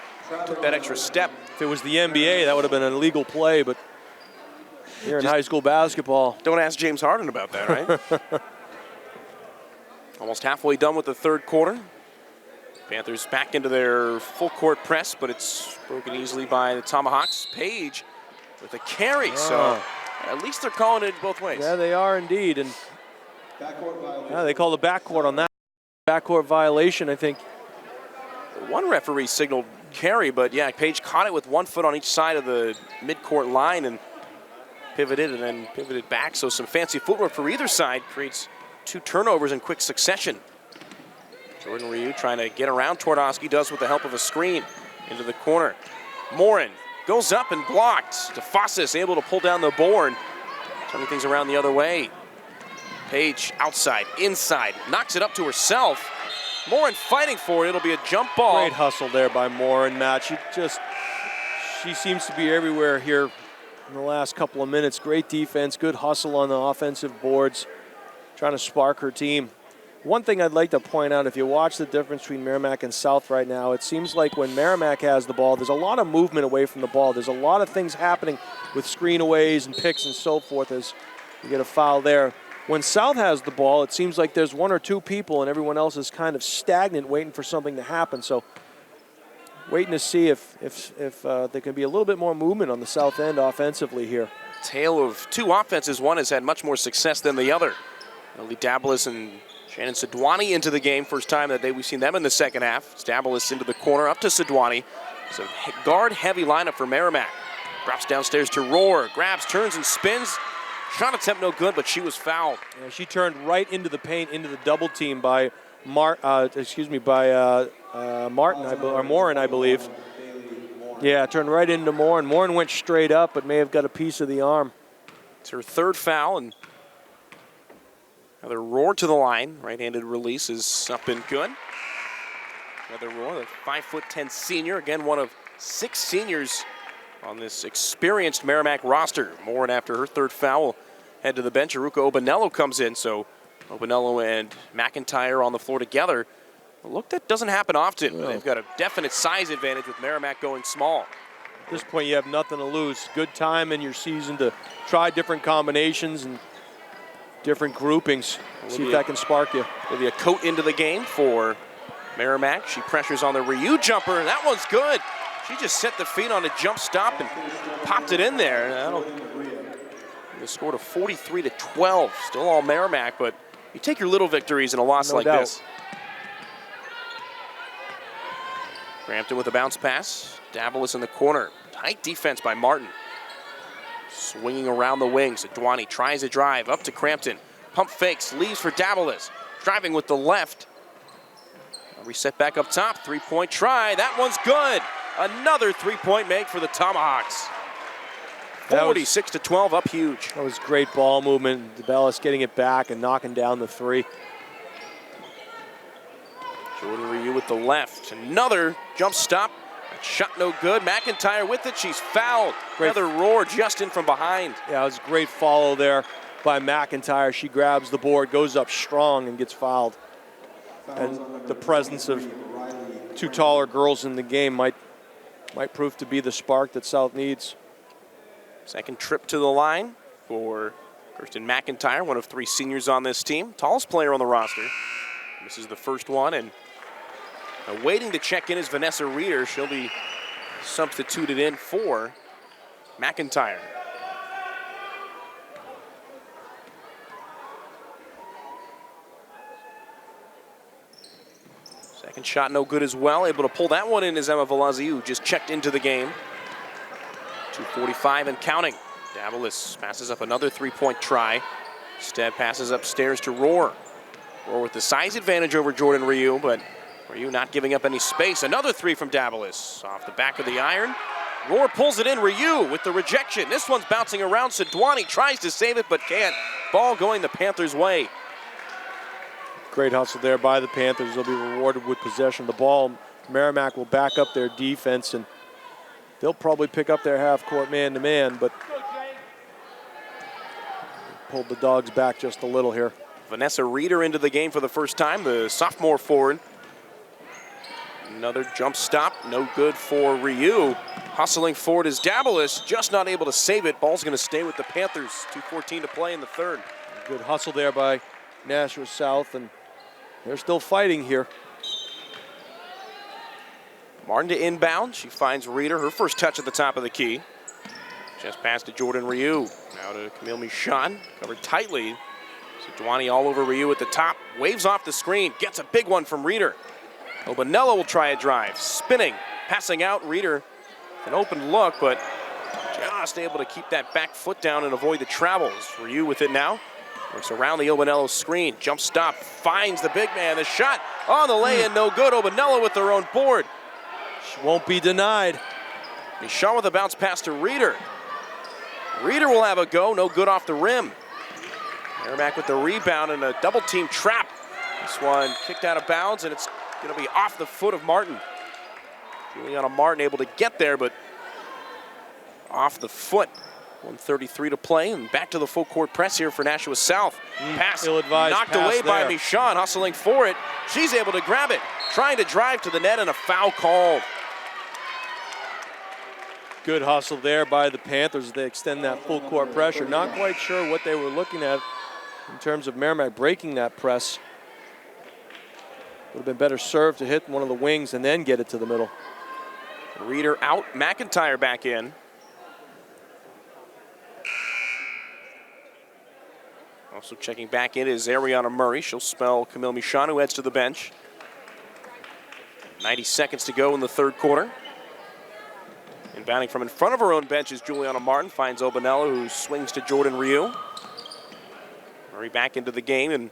took that extra step. If it was the NBA, that would have been an illegal play, but here in high school basketball. Don't ask James Harden about that, right? Almost halfway done with the third quarter. Panthers back into their full court press, but it's broken easily by the Tomahawks. Page with a carry, so at least they're calling it both ways. Yeah, they are indeed. And yeah, they call the backcourt on that. Backcourt violation, I think. One referee signaled carry, but yeah, Page caught it with 1 foot on each side of the midcourt line and pivoted and then pivoted back. So some fancy footwork for either side creates 2 turnovers in quick succession. Jordan Ryu trying to get around Twardowski, does with the help of a screen into the corner. Morin goes up and blocked. DeFossis able to pull down the board, turning things around the other way. Page outside, inside, knocks it up to herself. Morin fighting for it. It'll be a jump ball. Great hustle there by Morin, Matt. She seems to be everywhere here in the last couple of minutes. Great defense, good hustle on the offensive boards, trying to spark her team. One thing I'd like to point out, if you watch the difference between Merrimack and South right now, it seems like when Merrimack has the ball, there's a lot of movement away from the ball. There's a lot of things happening with screen-aways and picks and so forth as you get a foul there. When South has the ball, it seems like there's 1 or 2 people and everyone else is kind of stagnant waiting for something to happen. So waiting to see if there can be a little bit more movement on the South end offensively here. Tale of 2 offenses. One has had much more success than the other. Ellie Dabalis and Shannon Sidwani into the game. First time that we've seen them in the second half. Dabalis into the corner, up to Sidwani. So guard-heavy lineup for Merrimack. Drops downstairs to Rohr, grabs, turns, and spins. Shot attempt no good, but she was fouled. Yeah, she turned right into the paint, into the double team by Morin, I believe. Yeah, turned right into Morin. Morin went straight up, but may have got a piece of the arm. It's her third foul, and another Rohr to the line. Right-handed release is up and good. Another Rohr, the 5'10" senior. Again, one of 6 seniors on this experienced Merrimack roster. Morin, after her third foul, will head to the bench. Aruka Obanello comes in, so Obanello and McIntyre on the floor together. A look that doesn't happen often. No. They've got a definite size advantage with Merrimack going small. At this point, you have nothing to lose. Good time in your season to try different combinations and different groupings. See if that can spark you. Olivia Coate into the game for Merrimack. She pressures on the Ryu jumper. That one's good. She just set the feet on a jump stop and popped it in there. They scored a 43-12. Still all Merrimack, but you take your little victories in a loss No like doubt. this. Crampton with a bounce pass. Dabalis in the corner. Tight defense by Martin. Swinging around the wings. Adwani tries a drive up to Crampton. Pump fakes, leaves for Dabalis. Driving with the left. Reset back up top. 3-point try. That one's good. Another 3-point make for the Tomahawks. 46-12, up huge. That was great ball movement. DeBellis getting it back and knocking down the 3. Jordan Ryu with the left. Another jump stop. Shot no good. McIntyre with it. She's fouled. Great. Another roar just in from behind. Yeah, it was a great follow there by McIntyre. She grabs the board, goes up strong, and gets fouled. And the presence of two taller girls in the game might prove to be the spark that South needs. Second trip to the line for Kirsten McIntyre, one of 3 seniors on this team. Tallest player on the roster. This is the first one, and waiting to check in is Vanessa Reeder. She'll be substituted in for McIntyre. Second shot no good as well. Able to pull that one in is Emma Velazzi, who just checked into the game. 2:45 and counting. Davalos passes up another 3-point try. Instead passes upstairs to Rohr. Rohr with the size advantage over Jordan Ryu, but Ryu not giving up any space. Another 3 from Davalos off the back of the iron. Rohr pulls it in. Ryu with the rejection. This one's bouncing around. Sidwani tries to save it but can't. Ball going the Panthers' way. Great hustle there by the Panthers. They'll be rewarded with possession of the ball. Merrimack will back up their defense, and they'll probably pick up their half-court man-to-man, but pulled the Dogs back just a little here. Vanessa Reeder into the game for the first time, the sophomore forward. Another jump stop, no good for Ryu. Hustling forward is Davalos, just not able to save it. Ball's going to stay with the Panthers. 2:14 to play in the third. Good hustle there by Nashua South, and they're still fighting here. Martin to inbound. She finds Reeder, her first touch at the top of the key. Just pass to Jordan Ryu. Now to Camille Michon, covered tightly. Sidwani all over Ryu at the top. Waves off the screen, gets a big one from Reeder. Obanello will try a drive. Spinning, passing out. Reeder, an open look, but just able to keep that back foot down and avoid the travels. Ryu with it now. Works around the Obanello screen. Jump stop, finds the big man. The shot on the lay-in, no good. Obanello with their own board. She won't be denied. Michon with a bounce pass to Reeder. Reeder will have a go, no good off the rim. Merrimack with the rebound and a double team trap. This one kicked out of bounds, and it's going to be off the foot of Martin. Juliana Martin able to get there, but off the foot. 1:33 to play, and back to the full court press here for Nashua South. Pass knocked away by Michon, hustling for it. She's able to grab it, trying to drive to the net, and a foul called. Good hustle there by the Panthers as they extend that full court pressure. Not quite sure what they were looking at in terms of Merrimack breaking that press. Would have been better served to hit one of the wings and then get it to the middle. Reeder out, McIntyre back in. Also checking back in is Ariana Murray. She'll spell Camille Michon, who heads to the bench. 90 seconds to go in the third quarter. Inbounding from in front of her own bench is Juliana Martin. Finds Obanello, who swings to Jordan Ryu. Murray back into the game, and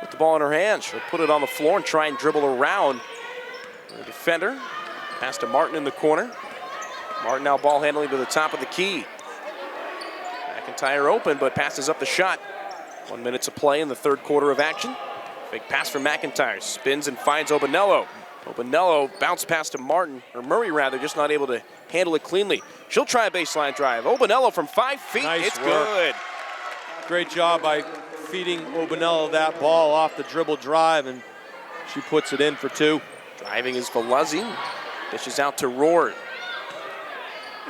with the ball in her hands, she'll put it on the floor and try and dribble around the defender. Pass to Martin in the corner. Martin now ball handling to the top of the key. McIntyre open, but passes up the shot. 1 minute to play in the third quarter of action. Big pass from McIntyre. Spins and finds Obanello. Obanello bounce pass to Martin, or Murray rather, just not able to handle it cleanly. She'll try a baseline drive. Obanello from 5 feet. Nice it's work. Good. Great job by feeding Obanello that ball off the dribble drive, and she puts it in for 2. Driving is Velazzi. Dishes out to Rohr.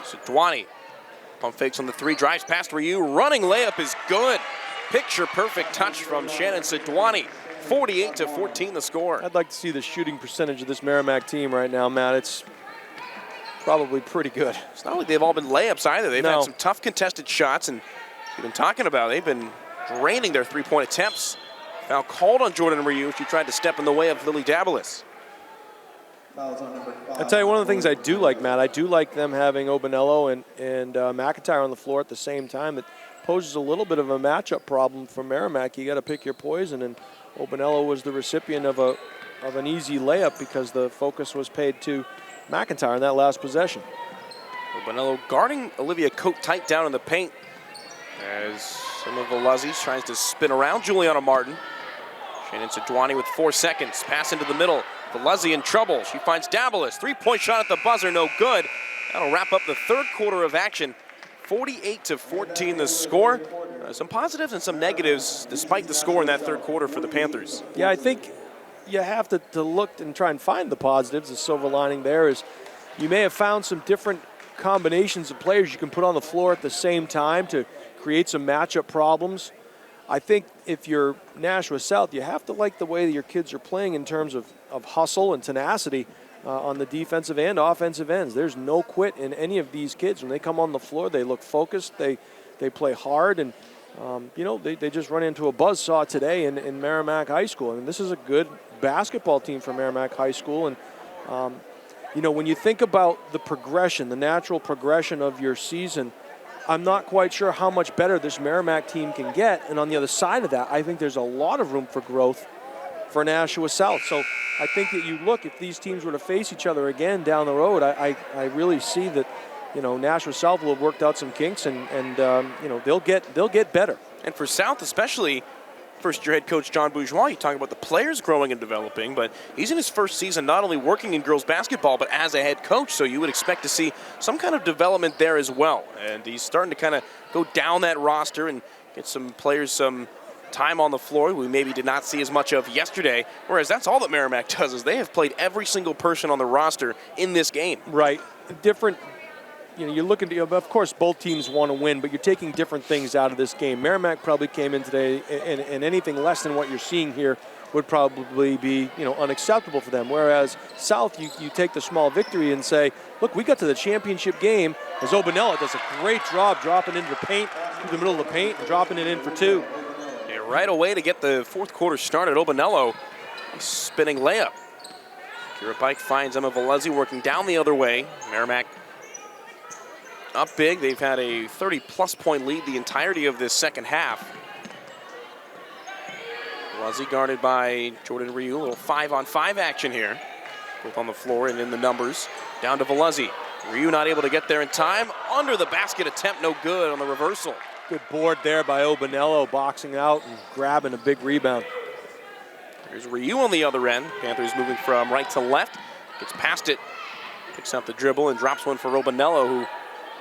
Sidwani. Pump fakes on the 3, drives past Ryu. Running layup is good. Picture perfect touch from Shannon Sidwani. 48-14 the score. I'd like to see the shooting percentage of this Merrimack team right now, Matt. It's probably pretty good. It's not like they've all been layups either. They've had some tough contested shots, and we've been talking about they've been draining their 3-point attempts. Foul called on Jordan Ryu. She tried to step in the way of Lily Davalos. I tell you, one of the things I do like, Matt, I do like them having Obanello and McIntyre on the floor at the same time. It poses a little bit of a matchup problem for Merrimack. You got to pick your poison, and Obanello was the recipient of an easy layup because the focus was paid to McIntyre in that last possession. Obanello guarding Olivia Cote tight down in the paint as some of Velazzi tries to spin around Juliana Martin. Shannon Sedwani with 4 seconds. Pass into the middle. Velezzi in trouble. She finds Davalos. 3-point shot at the buzzer, no good. That'll wrap up the third quarter of action. 48-14 the score. Some positives and some negatives despite the score in that third quarter for the Panthers. Yeah, I think you have to look and try and find the positives. The silver lining there is you may have found some different combinations of players you can put on the floor at the same time to create some matchup problems. I think if you're Nashua South, you have to like the way that your kids are playing in terms of hustle and tenacity on the defensive and offensive ends. There's no quit in any of these kids. When they come on the floor, they look focused, they play hard, and they just run into a buzzsaw today in Merrimack High School. I mean, this is a good basketball team for Merrimack High School, and when you think about the progression, the natural progression of your season, I'm not quite sure how much better this Merrimack team can get. And on the other side of that, I think there's a lot of room for growth for Nashua South. So I think that you look, if these teams were to face each other again down the road, I really see that, Nashua South will have worked out some kinks and they'll get better. And for South especially, first-year head coach John Bourgeois, you talk about the players growing and developing, but he's in his first season not only working in girls basketball, but as a head coach, so you would expect to see some kind of development there as well. And he's starting to kind of go down that roster and get some players some time on the floor we maybe did not see as much of yesterday, whereas that's all that Merrimack does is they have played every single person on the roster in this game. Right. Different. You're looking to, of course, both teams want to win, but you're taking different things out of this game. Merrimack probably came in today, and anything less than what you're seeing here would probably be, unacceptable for them. Whereas South, you take the small victory and say, look, we got to the championship game as Obanella does a great job dropping into the paint, through the middle of the paint, and dropping it in for 2. Yeah, right away to get the fourth quarter started, Obanello, spinning layup. Kira Pike finds Emma Velezzi working down the other way. Merrimack up big. They've had a 30-plus point lead the entirety of this second half. Velezzi guarded by Jordan Ryu. A little 5-on-5 action here. Both on the floor and in the numbers. Down to Velezzi. Ryu not able to get there in time. Under the basket attempt, no good on the reversal. Good board there by Obanello, boxing out and grabbing a big rebound. There's Ryu on the other end. Panthers moving from right to left. Gets past it. Picks up the dribble and drops one for Obanello, who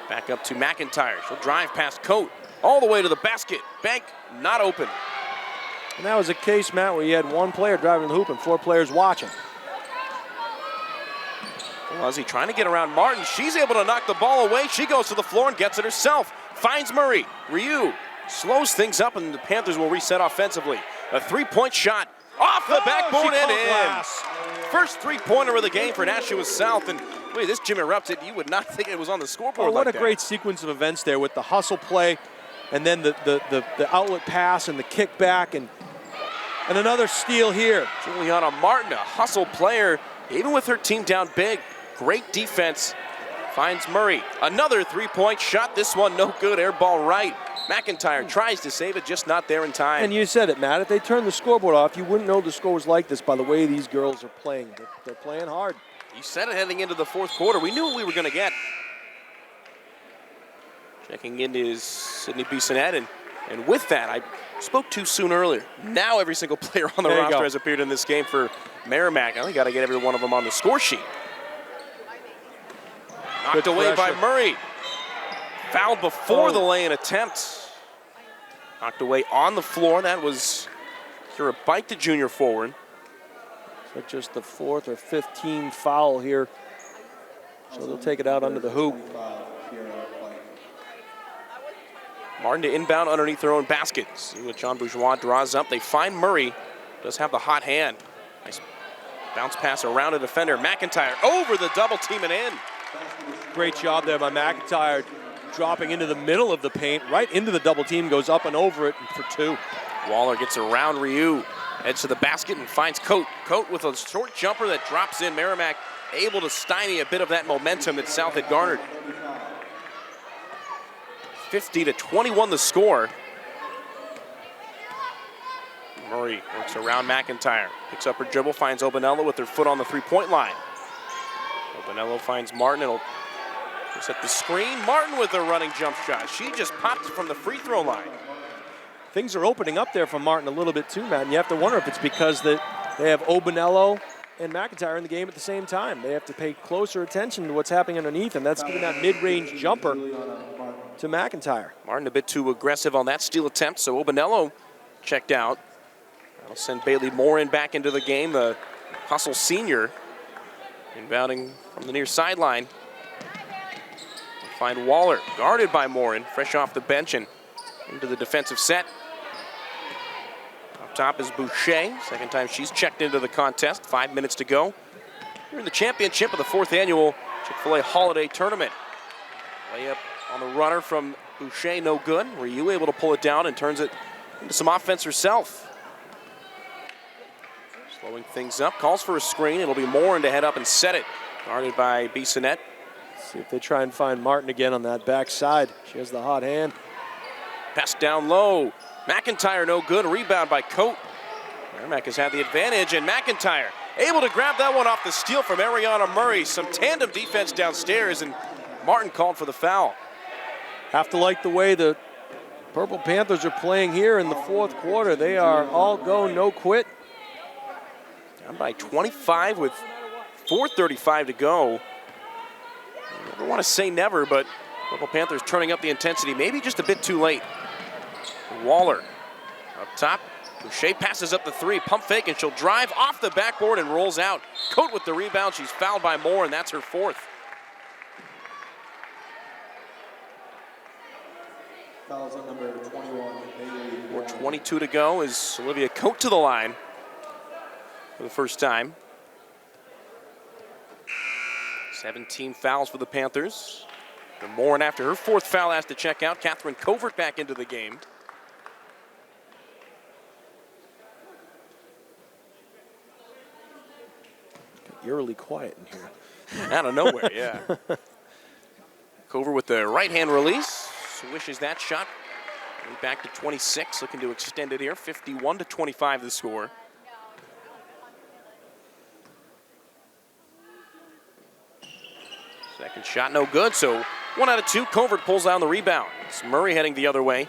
back up to McIntyre. She'll drive past Coate all the way to the basket. Bank not open. And that was a case, Matt, where you had one player driving the hoop and 4 players watching. Velezzi trying to get around Martin. She's able to knock the ball away. She goes to the floor and gets it herself. Finds Murray. Ryu slows things up, and the Panthers will reset offensively. A 3-point shot off the backboard and in. Glass. First 3-pointer of the game for Nashua South. And wait, this gym erupted. You would not think it was on the scoreboard. Oh, what like a that. great sequence of events there with the hustle play, and then the outlet pass and the kickback, and another steal here. Juliana Martin, a hustle player, even with her team down big. Great defense. Finds Murray. Another 3-point shot. This one no good. Air ball right. McIntyre tries to save it, just not there in time. And you said it, Matt. If they turned the scoreboard off, you wouldn't know the score was like this by the way these girls are playing. They're playing hard. You said it heading into the fourth quarter. We knew what we were going to get. Checking in is Sydney Bissonette, and with that, I spoke too soon earlier. Now every single player on the roster has appeared in this game for Merrimack. I only got to get every one of them on the score sheet. Knocked away by Murray. Fouled before the lay-in attempt. Knocked away on the floor. That was Kira Pike, the junior forward. So just the 4th or 5th team foul here. So they'll take it out under the hoop. Martin to inbound underneath their own basket. See what John Bourgeois draws up. They find Murray. Does have the hot hand. Nice bounce pass around a defender. McIntyre over the double team and in. Great job there by McIntyre, dropping into the middle of the paint, right into the double team, goes up and over it for 2. Waller gets around Ryu, heads to the basket and finds Coate. Coate with a short jumper that drops in. Merrimack able to stymie a bit of that momentum that South had garnered. 50-21 the score. Murray works around McIntyre, picks up her dribble, finds Obanello with her foot on the 3-point line. Obanello finds Martin. It'll set the screen. Martin with a running jump shot. She just popped from the free throw line. things are opening up there for Martin a little bit too, Matt. And you have to wonder if it's because they have Obanello and McIntyre in the game at the same time. They have to pay closer attention to what's happening underneath, and that's giving that mid-range jumper to McIntyre. Martin a bit too aggressive on that steal attempt, so Obanello checked out. That'll send Bailey Morin back into the game, the Hustle senior, inbounding from the near sideline. Find Waller, guarded by Morin, fresh off the bench and into the defensive set. Up top is Boucher, second time she's checked into the contest, 5 minutes to go. We're in the championship of the 4th annual Chick-fil-A Holiday Tournament. Layup on the runner from Boucher, no good. Ryu able to pull it down and turns it into some offense herself. Slowing things up, calls for a screen. It'll be Morin to head up and set it. Guarded by Bissonnette. See if they try and find Martin again on that backside. She has the hot hand. Pass down low. McIntyre no good. Rebound by Coate. Merrimack has had the advantage, and McIntyre able to grab that one off the steal from Ariana Murray. Some tandem defense downstairs, and Martin called for the foul. Have to like the way the Purple Panthers are playing here in the 4th quarter. They are all go, no quit. Down by 25 with 4:35 to go. You never want to say never, but Purple Panthers turning up the intensity, maybe just a bit too late. Waller up top. Boucher passes up the 3, pump fake, and she'll drive off the backboard and rolls out. Coate with the rebound. She's fouled by Moore, and that's her 4th. Fouls on number 21. 4:22 to go is Olivia Coate to the line for the first time. 17 fouls for the Panthers. And Morin, after her 4th foul, has to check out. Catherine Covert back into the game. Eerily quiet in here. Out of nowhere, yeah. Covert with the right-hand release. Swishes that shot. Back to 26, looking to extend it here. 51-25 the score. Second shot, no good, so 1 out of 2. Covert pulls down the rebound. It's Murray heading the other way.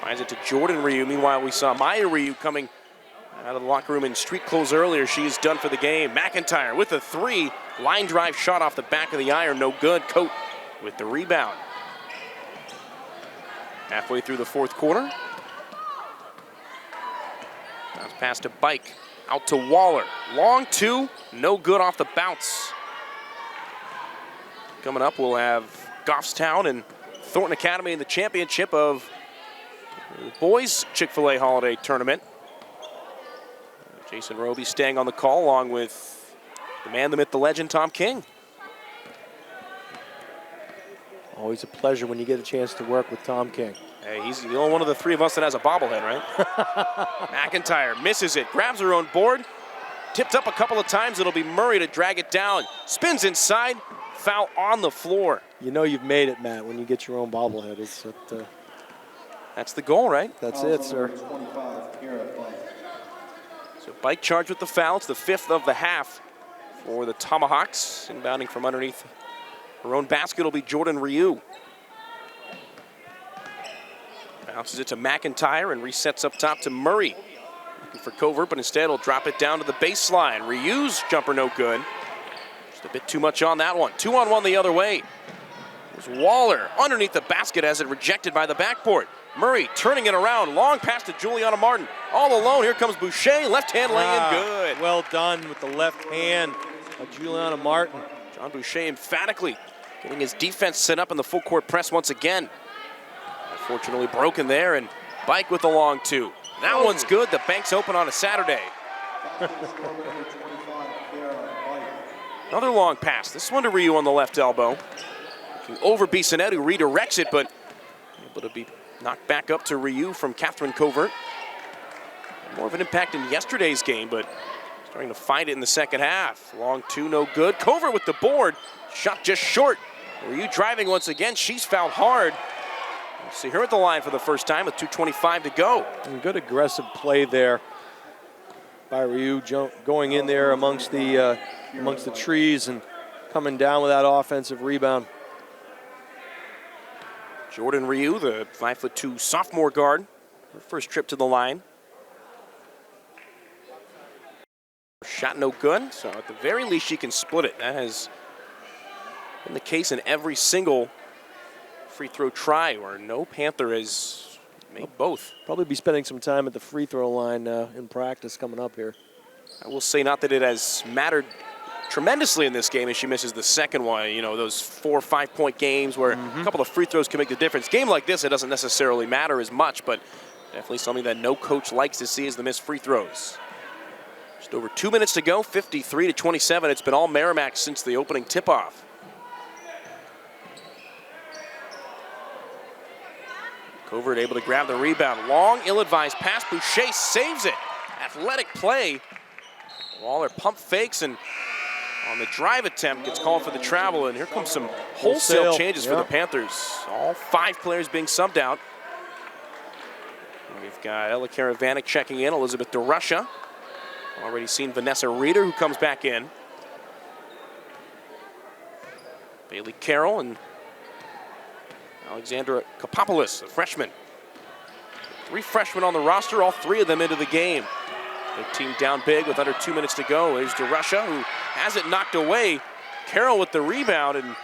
Finds it to Jordan Ryu. Meanwhile, we saw Maya Ryu coming out of the locker room in street clothes earlier. She's done for the game. McIntyre with a 3. Line drive shot off the back of the iron, no good. Coate with the rebound. Halfway through the 4th quarter. Bounce pass to Bike. Out to Waller. Long 2, no good off the bounce. Coming up, we'll have Goffstown and Thornton Academy in the championship of the boys Chick-fil-A Holiday Tournament. Jason Roby staying on the call along with the man, the myth, the legend, Tom King. Always a pleasure when you get a chance to work with Tom King. Hey, he's the only one of the 3 of us that has a bobblehead, right? McIntyre misses it, grabs her own board, tipped up a couple of times. It'll be Murray to drag it down. Spins inside, foul on the floor. You know you've made it, Matt, when you get your own bobblehead. That's the goal, right? That's it, sir. So Bike charged with the foul. It's the 5th of the half for the Tomahawks. Inbounding from underneath her own basket will be Jordan Ryu. Bounces it to McIntyre and resets up top to Murray. Looking for Covert, but instead will drop it down to the baseline. Ryu's jumper no good. Just a bit too much on that one. 2-on-1 the other way. There's Waller underneath the basket as it rejected by the backboard. Murray turning it around. Long pass to Juliana Martin. All alone. Here comes Boucher. Left hand laying good. Well done with the left hand of Juliana Martin. John Boucher emphatically getting his defense set up in the full court press once again. Unfortunately broken there, and Bike with the long 2. That one's good. The bank's open on a Saturday. Another long pass. This one to Ryu on the left elbow. Looking over Bissonnette, who redirects it, but able to be knocked back up to Ryu from Catherine Covert. More of an impact in yesterday's game, but starting to find it in the second half. Long 2, no good. Covert with the board. Shot just short. Ryu driving once again. She's fouled hard. We'll see her at the line for the first time with 2:25 to go. And good aggressive play there by Ryu, going in there amongst the trees and coming down with that offensive rebound. Jordan Ryu, the 5'2" sophomore guard Her first trip to the line. Shot no good, so at the very least she can split it. That has been the case in every single free throw try where no Panther has made both. Probably be spending some time at the free throw line in practice coming up here. I will say not that it has mattered tremendously in this game as she misses the second one. You know, those 4 or 5 point games where a couple of free throws can make the difference. Game like this, it doesn't necessarily matter as much, but definitely something that no coach likes to see is the missed free throws. Just over 2 minutes to go, 53-27. It's been all Merrimack since the opening tip-off. Covert able to grab the rebound. Long, ill-advised pass. Boucher saves it. Athletic play. Waller pump fakes, and on the drive attempt gets called for the travel, and here comes some wholesale changes for the Panthers. All 5 players being subbed out. We've got Ella Karavanik checking in, Elizabeth DeRusha. Already seen Vanessa Reeder, who comes back in. Bailey Carroll and Alexandra Kapopoulos, a freshman. 3 freshmen on the roster, all 3 of them into the game. The team down big with under 2 minutes to go. There's DeRusha, who has it knocked away. Carroll with the rebound, and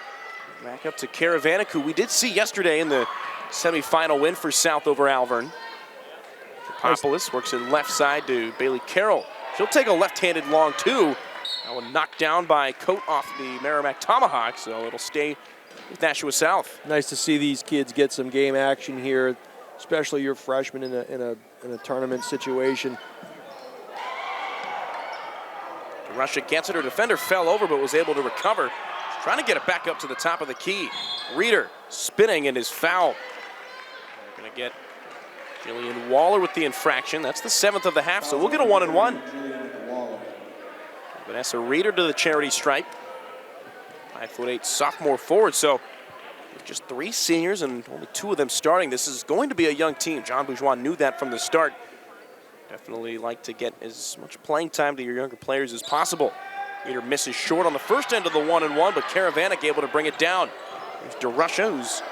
back up to Karavanik, who we did see yesterday in the semifinal win for South over Alvern. Kapopoulos works in left side to Bailey Carroll. She'll take a left-handed long two. That one knocked down by Coate off the Merrimack Tomahawk, so it'll stay with Nashua South. Nice to see these kids get some game action here, especially your freshmen in a tournament situation. DeRusha gets it. Her defender fell over but was able to recover. She's trying to get it back up to the top of the key. Reeder spinning and is fouled. They're going to get Jillian Waller with the infraction. That's the 7th of the half, so we'll get a 1-and-1. Vanessa Reeder to the charity stripe. 5'8" sophomore forward, so with just 3 seniors and only 2 of them starting, this is going to be a young team. John Bourgeois knew that from the start. Definitely like to get as much playing time to your younger players as possible. Reeder misses short on the first end of the 1-and-1, but Karavanik able to bring it down. There's DeRusha, whose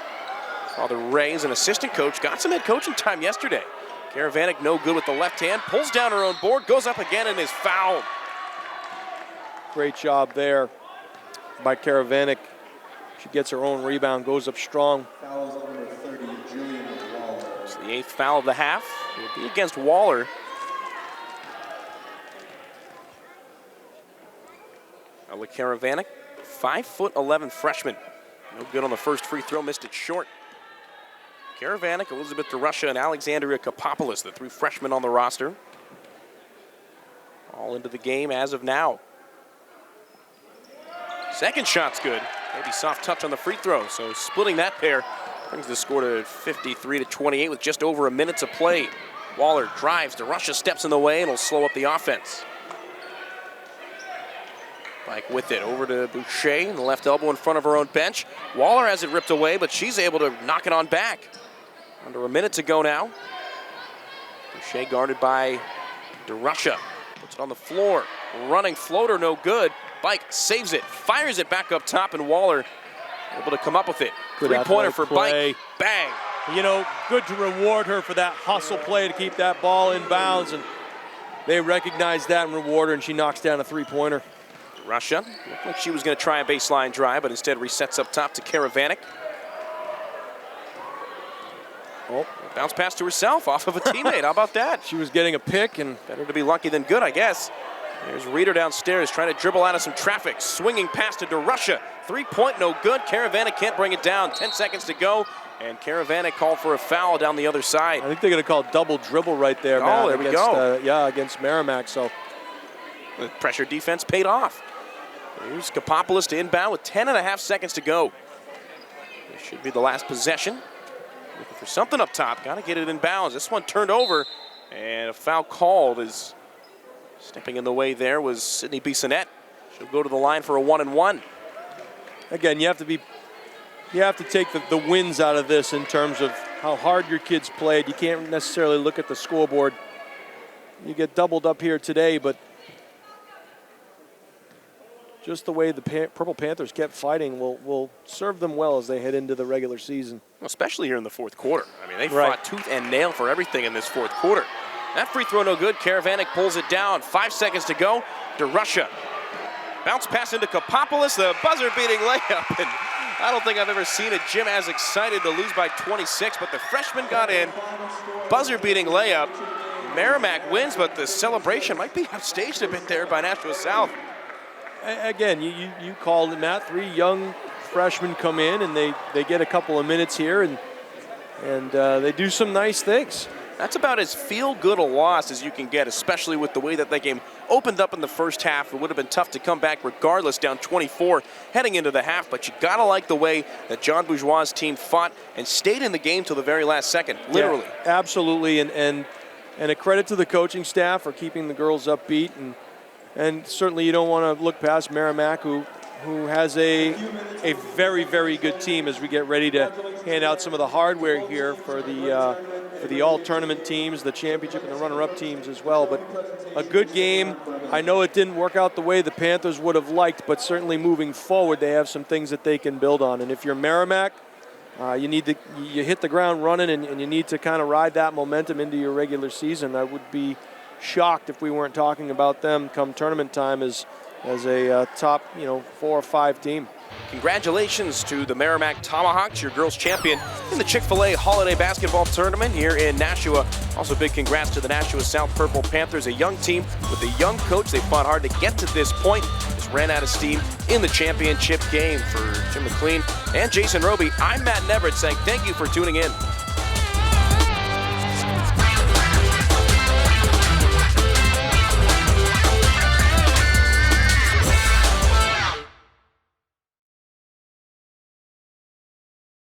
father Ray is an assistant coach, got some head coaching time yesterday. Karavanik no good with the left hand, pulls down her own board, goes up again and is fouled. Great job there by Karavanik. She gets her own rebound, goes up strong. Fouls number 30, Jillian Waller. It's the 8th foul of the half. It will be against Waller. Ella Karavanik, 5'11" freshman. No good on the first free throw, missed it short. Karavanik, Elizabeth DeRusha, and Alexandria Kapopoulos, the 3 freshmen on the roster. All into the game as of now. Second shot's good. Maybe soft touch on the free throw, so splitting that pair brings the score to 53-28 with just over a minute to play. Waller drives, DeRusha steps in the way and will slow up the offense. Pike with it over to Boucher, the left elbow in front of her own bench. Waller has it ripped away, but she's able to knock it on back. Under a minute to go now. Boucher guarded by DeRusha. Puts it on the floor. Running floater, no good. Bike saves it, fires it back up top, and Waller able to come up with it. Good 3-pointer for play. Bike. Bang. You know, good to reward her for that hustle play to keep that ball in bounds, and they recognize that and reward her, and she knocks down a 3-pointer. Russia looked like she was going to try a baseline drive, but instead resets up top to Karavanik. Oh, bounce pass to herself off of a teammate. How about that? She was getting a pick, and Better to be lucky than good, I guess. There's Reeder downstairs trying to dribble out of some traffic. Swinging pass to DeRusha. 3-point, no good. Karavanik can't bring it down. 10 seconds to go. And Karavanik called for a foul down the other side. I think they're going to call double dribble right there, Matt. Oh, there we go. Against Merrimack. So the pressure defense paid off. Here's Kapopoulos to inbound with 10.5 seconds to go. This should be the last possession. Looking for something up top. Got to get it in bounds. This one turned over, and a foul called as stepping in the way there was Sydney Bissonnette. She'll go to the line for a 1-and-1. again, you have to take the wins out of this in terms of how hard your kids played. You can't necessarily look at the scoreboard. You get doubled up here today, but just the way the Purple Panthers kept fighting will serve them well as they head into the regular season. especially here in the fourth quarter. I mean, they Right. fought tooth and nail for everything in this fourth quarter. That free throw no good. Karavanek pulls it down. 5 seconds to go. DeRusha. Bounce pass into Kapopoulos, the buzzer-beating layup. And I don't think I've ever seen a gym as excited to lose by 26, but the freshman got in. Buzzer-beating layup. Merrimack wins, but the celebration might be upstaged a bit there by Nashua South. Again, you called it, Matt. 3 young freshmen come in, and they get a couple of minutes here, and they do some nice things. That's about as feel-good a loss as you can get, especially with the way that game opened up in the first half. It would have been tough to come back regardless, down 24 heading into the half, but you gotta like the way that John Bourgeois' team fought and stayed in the game till the very last second, literally. Yeah, absolutely, and a credit to the coaching staff for keeping the girls upbeat, and certainly you don't want to look past Merrimack, who has a very, very good team as we get ready to hand out some of the hardware here for the all-tournament teams, the championship and the runner-up teams as well. But a good game. I know it didn't work out the way the Panthers would have liked, but certainly moving forward, they have some things that they can build on. And if you're Merrimack, you hit the ground running, and you need to kind of ride that momentum into your regular season. I would be shocked if we weren't talking about them come tournament time as a top 4 or 5 team. Congratulations to the Merrimack Tomahawks, your girls champion in the Chic-fil-A Holiday Basketball Tournament here in Nashua. Also big congrats to the Nashua South Purple Panthers, a young team with a young coach. They fought hard to get to this point. Just ran out of steam in the championship game. For Jim McLean and Jason Roby, I'm Matt Neverett saying thank you for tuning in.